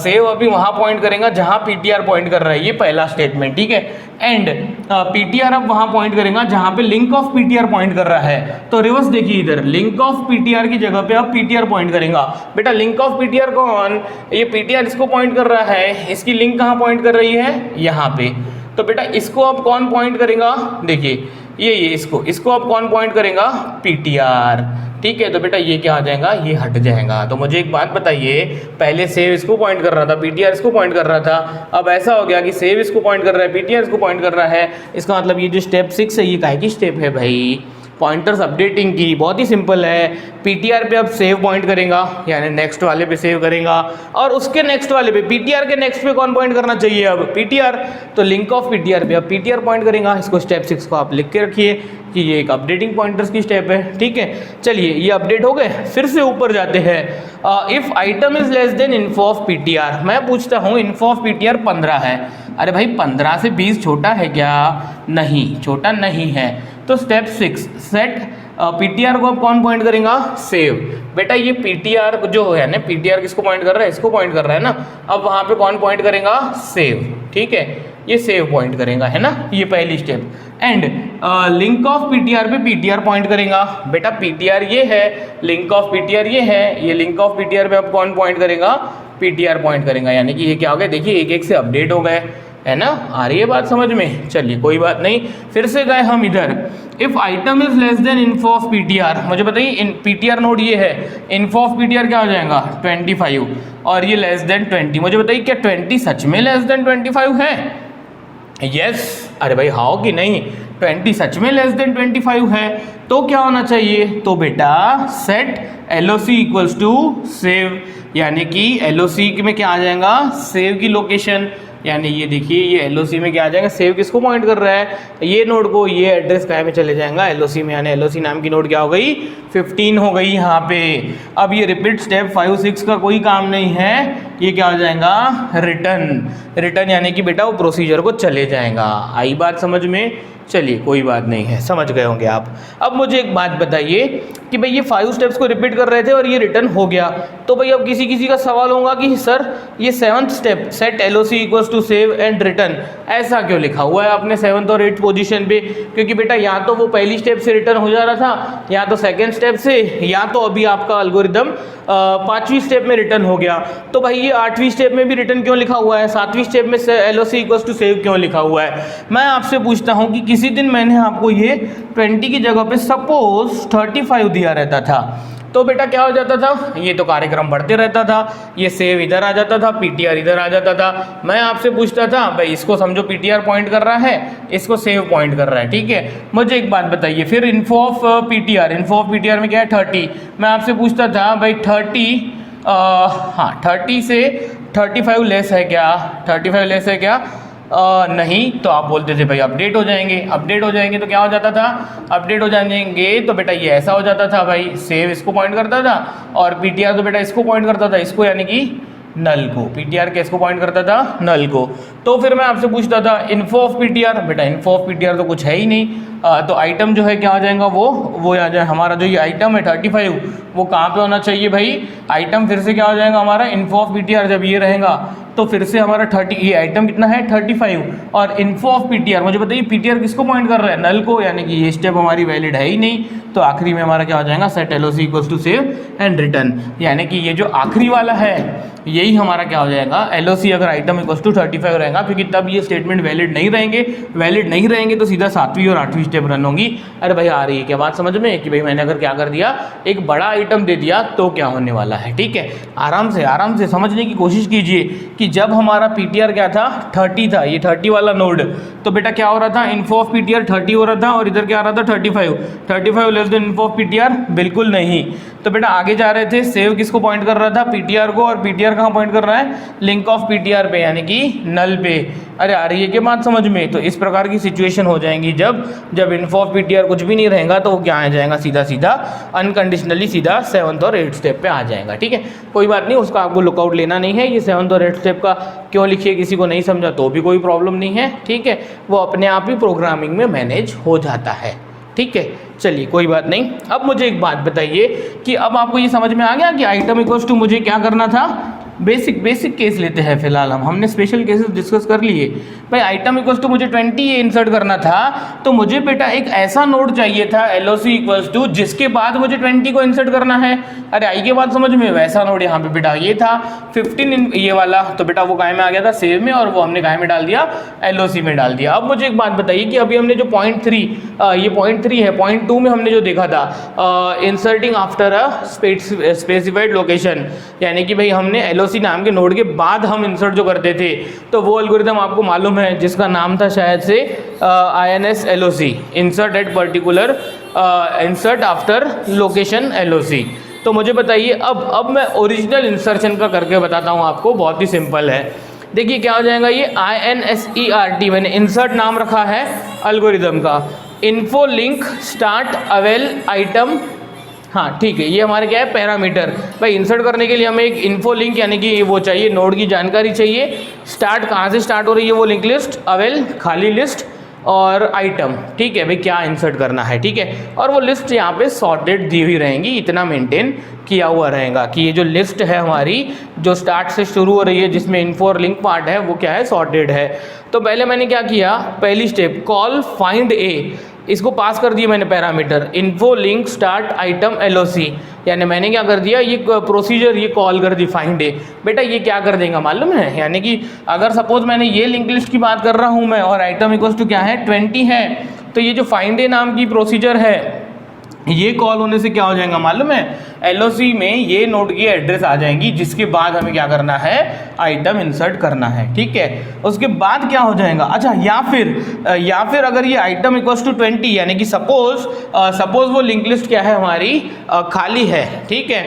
Speaker 1: सेव अभी वहाँ पॉइंट करेगा जहाँ PTR पॉइंट कर रहा है, ये पहला स्टेटमेंट, ठीक है। एंड PTR अब वहाँ पॉइंट करेगा जहाँ पे लिंक ऑफ PTR पॉइंट कर रहा है। तो रिवर्स देखिए, इधर लिंक ऑफ PTR की जगह पे अब PTR पॉइंट करेगा। बेटा लिंक ऑफ PTR कौन, ये PTR इसको पॉइंट कर रहा है, इसकी लिंक कहाँ पॉइंट कर रही है, यहाँ पे। तो बेटा इसको अब कौन पॉइंट करेगा, देखिए ये इसको अब कौन पॉइंट करेगा, PTR, ठीक है। तो बेटा ये क्या आ जाएगा, ये हट जाएगा। तो मुझे एक बात बताइए, पहले सेव इसको पॉइंट कर रहा था, PTR इसको पॉइंट कर रहा था, अब ऐसा हो गया कि सेव इसको पॉइंट कर रहा है, PTR इसको पॉइंट कर रहा है। इसका मतलब ये जो स्टेप 6 है, ये काहे की स्टेप है भाई, पॉइंटर्स अपडेटिंग की। बहुत ही सिंपल है, PTR पे अब सेव पॉइंट करेगा, यानी नेक्स्ट वाले पे सेव करेगा, और उसके नेक्स्ट वाले पे, PTR के नेक्स्ट पे कौन पॉइंट करना चाहिए अब, PTR। तो लिंक ऑफ PTR पे अब PTR पॉइंट करेगा। इसको स्टेप 6 को आप लिख के रखिए कि ये एक अपडेटिंग पॉइंटर्स की स्टेप है, ठीक है। चलिए ये अपडेट हो गए, फिर से ऊपर जाते हैं। If item is less than info of PTR। मैं पूछता हूँ इन्फो ऑफ PTR 15 है। अरे भाई 15 से 20 छोटा है क्या, नहीं, छोटा नहीं है। तो स्टेप 6, सेट PTR को अब कौन पॉइंट करेगा, सेव। बेटा ये PTR जो है ना, PTR किसको पॉइंट कर रहा है, इसको पॉइंट कर रहा है ना। अब वहाँ पे कौन पॉइंट करेगा, सेव, ठीक है, ये सेव पॉइंट करेगा, है ना, ये पहली step. And link of PTR पे PTR पॉइंट करेगा। बेटा PTR ये है, लिंक ऑफ PTR ये है, ये लिंक ऑफ PTR पे अब कौन पॉइंट करेगा, PTR पॉइंट करेगा। यानी कि ये क्या हो गया, देखिए एक एक से अपडेट हो गए, है ना, आ रही है बात समझ में। चलिए कोई बात नहीं, फिर से गए हम इधर। If item is less than info of PTR। मुझे बताइए PTR नोड ये है, इन्फो ऑफ PTR क्या हो जाएगा, 25, और ये लेस देन 20। मुझे बताइए क्या 20 सच में लेस देन 25 है, यस। अरे भाई हाउ कि नहीं, 20 सच में लेस देन 25 है, तो क्या होना चाहिए, तो बेटा set LOC equals to save, यानी कि LOC में क्या आ जाएगा, सेव की लोकेशन। यानी ये देखिए ये LOC में क्या आ जाएगा, सेव किसको पॉइंट कर रहा है, ये नोड को, ये एड्रेस क्या में चले जाएगा LOC में, यानी LOC नाम की नोड क्या हो गई 15 हो गई यहाँ पे। अब ये रिपीट स्टेप 5 6 का कोई काम नहीं है, ये क्या हो जाएगा रिटर्न यानी कि बेटा वो प्रोसीजर को चले जाएगा। आई बात समझ में, चलिए कोई बात नहीं है, समझ गए होंगे आप। अब मुझे एक बात बताइए कि भाई ये 5 स्टेप्स को रिपीट कर रहे थे और ये रिटर्न हो गया, तो भाई अब किसी का सवाल होगा कि सर ये 7th step set LOC equals to save and return ऐसा क्यों लिखा हुआ है आपने 7th और 8th पोजीशन पे, क्योंकि बेटा या तो वो पहली स्टेप से रिटर्न हो जा रहा था, या तो सेकेंड स्टेप से, या तो अभी आपका एल्गोरिदम 5वीं स्टेप में रिटर्न हो गया। तो भाई ये 8वीं स्टेप में भी रिटर्न क्यों लिखा हुआ है, 7वीं स्टेप में LOC इक्वल्स टू सेव क्यों लिखा हुआ है। मैं आपसे पूछता हूँ कि किसी दिन मैंने आपको ये 20 की जगह पे सपोज 35 दिया रहता था, तो बेटा क्या हो जाता था, ये तो कार्यक्रम बढ़ते रहता था, ये सेव इधर आ जाता था, PTR इधर आ जाता था। मैं आपसे पूछता था भाई इसको समझो PTR पॉइंट कर रहा है, इसको सेव पॉइंट कर रहा है, ठीक है। मुझे एक बात बताइए फिर इन्फो ऑफ PTR में क्या है 30, मैं आपसे पूछता था भाई 30 से 35 लेस है क्या, 35 लेस है क्या, नहीं, तो आप बोलते थे भाई अपडेट हो जाएंगे तो क्या हो जाता था, अपडेट हो जाएंगे, तो बेटा ये ऐसा हो जाता था भाई, सेव इसको पॉइंट करता था और PTR तो बेटा इसको पॉइंट करता था, इसको यानी कि नल को, PTR किसको पॉइंट करता था, नल को। तो फिर मैं आपसे पूछता था इन्फो ऑफ PTR, बेटा इन्फो ऑफ PTR तो कुछ है ही नहीं, तो आइटम जो है क्या आ जाएगा वो आ जाए हमारा जो ये आइटम है 35 वो कहाँ पे होना चाहिए भाई, आइटम फिर से क्या हो जाएगा हमारा इन्फो ऑफ PTR, जब ये रहेगा तो फिर से हमारा 30, ये आइटम कितना है 35 और इन्फो ऑफ PTR, मुझे बताइए PTR किसको पॉइंट कर रहा है, नल को, यानी कि ये स्टेप हमारी वैलिड है ही नहीं। तो आखिरी में हमारा क्या हो जाएगा set LOC equals to save and return, यानी कि ये जो आखिरी वाला है यही हमारा क्या हो जाएगा LOC अगर आइटम इक्वल्स टू 35 रहेगा, क्योंकि तब ये स्टेटमेंट वैलिड नहीं रहेंगे तो सीधा 7वीं और 8वीं स्टेप रन होगी। अरे भाई आ रही है क्या बात समझ में, कि भाई मैंने अगर क्या कर दिया एक बड़ा आइटम दे दिया तो क्या होने वाला है, ठीक है। आराम से समझने की कोशिश कीजिए कि जब हमारा PTR क्या था 30 था, ये 30 वाला नोड, तो बेटा क्या हो रहा था इन्फो ऑफ PTR 30 हो रहा था और इधर क्या आ रहा था 35 less than info of PTR, बिल्कुल नहीं। तो बेटा आगे जा रहे थे, सेव किसको पॉइंट कर रहा था PTR को, और PTR कहाँ पॉइंट कर रहा है लिंक ऑफ PTR पे, यानी कि नल पे। अरे आ रही है क्या बात समझ में। तो इस प्रकार की सिचुएशन हो जाएंगी जब इन्फो ऑफ PTR कुछ भी नहीं रहेगा, तो वो क्या आ जाएगा सीधा अनकंडीशनली सीधा 7th और 8th स्टेप पे आ जाएगा, ठीक है। कोई बात नहीं, उसका आपको लुकआउट लेना नहीं है, ये 7th और 8th स्टेप का क्यों लिखिए, किसी को नहीं समझा तो भी कोई प्रॉब्लम नहीं है, ठीक है, वो अपने आप ही प्रोग्रामिंग में मैनेज हो जाता है, ठीक है। चलिए कोई बात नहीं। अब मुझे एक बात बताइए कि अब आपको ये समझ में आ गया कि आइटम इक्वल्स टू मुझे क्या करना था, बेसिक केस लेते हैं फिलहाल हमने स्पेशल केसेस डिस्कस कर लिए। भाई आइटम इक्वल्स टू मुझे 20 ये इंसर्ट करना था, तो मुझे बेटा एक ऐसा नोड चाहिए था LOC इक्वल्स टू जिसके बाद मुझे 20 को इंसर्ट करना है। अरे आई के बाद समझ में, वैसा नोड यहाँ पे बेटा ये था 15 ये वाला, तो बेटा वो काय में आ गया था सेव में, और वो हमने काय में डाल दिया LOC में डाल दिया। अब मुझे एक बात बताइए कि अभी हमने जो पॉइंट 3 है, पॉइंट 2 में हमने जो देखा था inserting after a specified location, यानी कि भाई हमने LOC नाम के नोड के बाद हम इंसर्ट जो करते थे, तो वो एल्गोरिथम आपको मालूम है जिसका नाम था शायद से INS LOC, insert at particular insert after location LOC। तो मुझे बताइए अब मैं ओरिजिनल इंसर्शन का करके बताता हूँ आपको, बहुत ही सिंपल है। देखिए क्या हो जाएगा, ये INSERT मैंने इंसर्ट नाम रखा है एल्गोरिथम का, info link start avail item, हाँ ठीक है, ये हमारे क्या है पैरामीटर। भाई इंसर्ट करने के लिए हमें एक इन्फो लिंक यानी कि वो चाहिए, नोड की जानकारी चाहिए, स्टार्ट कहाँ से स्टार्ट हो रही है वो लिंक लिस्ट, अवेल खाली लिस्ट, और आइटम, ठीक है भाई क्या इंसर्ट करना है, ठीक है। और वो लिस्ट यहाँ पे सॉर्टेड दी हुई रहेंगी, इतना मेंटेन किया हुआ रहेगा कि ये जो लिस्ट है हमारी जो स्टार्ट से शुरू हो रही है जिसमें इन्फो और लिंक पार्ट है वो क्या है सॉर्टेड है। तो पहले मैंने क्या किया, पहली स्टेप कॉल फाइंड ए, इसको पास कर दिया मैंने parameter info link start item LOC, यानी मैंने क्या कर दिया ये प्रोसीजर ये कॉल कर दी फाइंड ए। बेटा ये क्या कर देगा मालूम है, यानी कि अगर सपोज मैंने ये लिंक लिस्ट की बात कर रहा हूँ मैं और आइटम इक्वल्स टू क्या है 20 है, तो ये जो फाइंड ए नाम की प्रोसीजर है ये कॉल होने से क्या हो जाएगा मालूम है, एलओसी में ये नोड की एड्रेस आ जाएंगी, जिसके बाद हमें क्या करना है, आइटम इंसर्ट करना है। ठीक है, उसके बाद क्या हो जाएगा, अच्छा या फिर अगर ये आइटम इक्वल्स टू 20, यानी कि सपोज वो लिंक लिस्ट क्या है हमारी खाली है। ठीक है,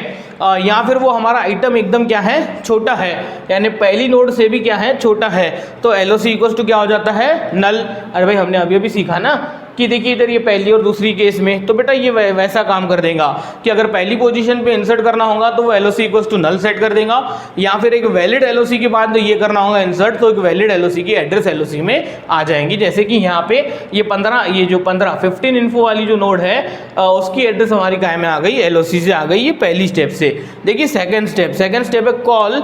Speaker 1: या फिर वो हमारा आइटम एकदम क्या है, छोटा है, यानी पहली नोड से भी क्या है, छोटा है, तो एलओसी इक्वल्स टू क्या हो जाता है, नल। अरे भाई हमने अभी सीखा ना कि देखिए इधर ये पहली और दूसरी केस में, तो बेटा ये वैसा काम कर देगा कि अगर पहली पोजीशन पे इंसर्ट करना होगा तो वो LOC equals to null set कर देगा, या फिर एक वैलिड एलओसी के बाद ये करना होगा इंसर्ट, तो एक वैलिड एलओसी की एड्रेस एलओसी में आ जाएंगी। जैसे कि यहाँ पे ये 15 इन्फो वाली जो नोड है उसकी एड्रेस हमारी काय में आ गई, एलओसी से आ गई, ये पहली स्टेप से। देखिए सेकेंड स्टेप है call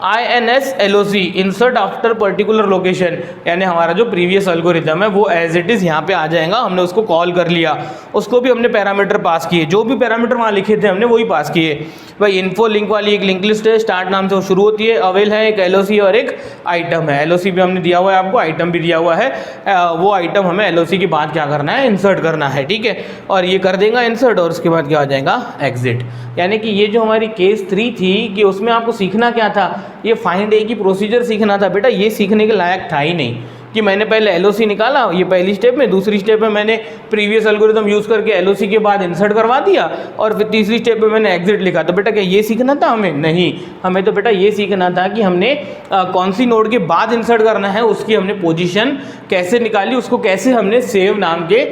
Speaker 1: INS insert after particular location, यानी हमारा जो प्रीवियस एल्गोरिथम है वो एज इट इज यहाँ पे आ जाएगा, हमने उसको कॉल कर लिया, उसको भी हमने पैरामीटर पास किए, जो भी पैरामीटर वहाँ लिखे थे हमने वही पास किए। भाई इन्फो लिंक वाली एक लिंक लिस्ट है, स्टार्ट नाम से वो शुरू होती है, अवेल है, एक एलओसी और एक आइटम है। एलओसी भी हमने दिया हुआ है आपको, आइटम भी दिया हुआ है, वो आइटम हमें एलओसी के बाद क्या करना है, इंसर्ट करना है। ठीक है, और ये कर देगा इंसर्ट, और उसके बाद क्या हो जाएगा, एग्जिट। यानी कि ये जो हमारी केस 3 थी कि उसमें आपको सीखना क्या था, ये फाइंड ए की प्रोसीजर सीखना था। बेटा ये सीखने के लायक था ही नहीं कि मैंने पहले एलओसी निकाला, ये पहली स्टेप में, दूसरी स्टेप में मैंने प्रीवियस एल्गोरिथम यूज़ करके एलओसी के बाद इंसर्ट करवा दिया, और फिर तीसरी स्टेप में मैंने एग्जिट लिखा। तो बेटा क्या ये सीखना था हमें? नहीं, हमें तो बेटा ये सीखना था कि हमने कौन सी नोड के बाद इंसर्ट करना है, उसकी हमने पोजीशन कैसे निकाली, उसको कैसे हमने सेव नाम के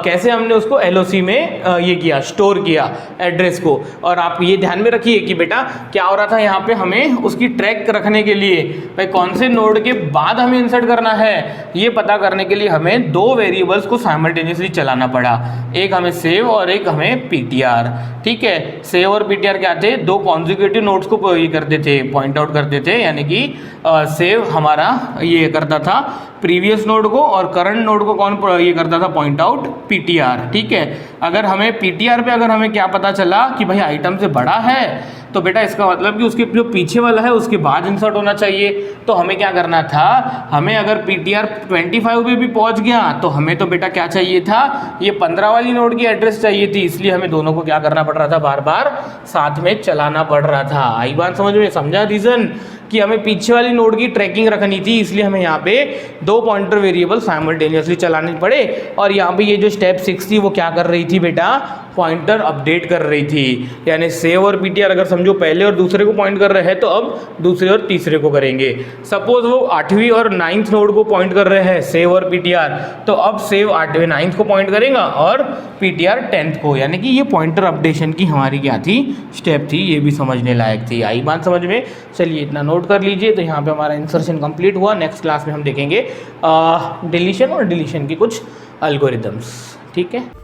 Speaker 1: कैसे हमने उसको एलओसी में ये किया, स्टोर किया एड्रेस को। और आप ये ध्यान में रखिए कि बेटा क्या हो रहा था यहाँ पे, हमें उसकी ट्रैक रखने के लिए भाई कौन से नोड के बाद हमें इंसर्ट करना है, ये पता करने के लिए हमें दो वेरिएबल्स को साइमल्टेनियसली चलाना पड़ा, एक हमें सेव और एक हमें पीटीआर। ठीक है, सेव और पीटीआर क्या थे, दो कॉन्जिक्यूटिव नोड्स को ये करते थे, पॉइंट आउट करते थे, यानी कि सेव हमारा ये करता था प्रीवियस नोड को, और करंट नोड को कौन ये करता था, पॉइंट आउट पीटीआर। ठीक है, अगर हमें पीटीआर पे अगर हमें क्या पता चला कि भाई आइटम से बड़ा है, तो बेटा इसका मतलब कि उसके जो पीछे वाला है उसके बाद इंसर्ट होना चाहिए। तो हमें क्या करना था, हमें अगर पीटीआर 25 पे भी पहुंच गया तो हमें तो बेटा क्या चाहिए था, ये 15 वाली नोड की एड्रेस चाहिए थी, इसलिए हमें दोनों को क्या करना पड़ रहा था, बार बार साथ में चलाना पड़ रहा था। आई बात समझ में? समझा रीजन कि हमें पीछे वाली नोड की ट्रैकिंग रखनी थी, इसलिए हमें यहाँ पे दो पॉइंटर वेरिएबल साइमल्टेनियसली चलाने पड़े। और यहाँ पे ये जो स्टेप 6 थी वो क्या कर रही थी बेटा, पॉइंटर अपडेट कर रही थी, यानी सेव और पीटीआर अगर समझो पहले और दूसरे को पॉइंट कर रहे हैं तो अब दूसरे और तीसरे को करेंगे। सपोज वो 8वीं और 9th नोड को पॉइंट कर रहे हैं सेव और पीटीआर, तो अब सेव 8वें 9th को पॉइंट करेगा और पीटीआर 10th को, यानी कि ये पॉइंटर अपडेशन की हमारी क्या थी, स्टेप थी। ये भी समझने लायक थी। आई बात समझ में? चलिए इतना नोट कर लीजिए। तो यहाँ पे हमारा इंसर्शन कंप्लीट हुआ। नेक्स्ट क्लास में हम देखेंगे डिलीशन और डिलीशन की कुछ एल्गोरिथम्स। ठीक है।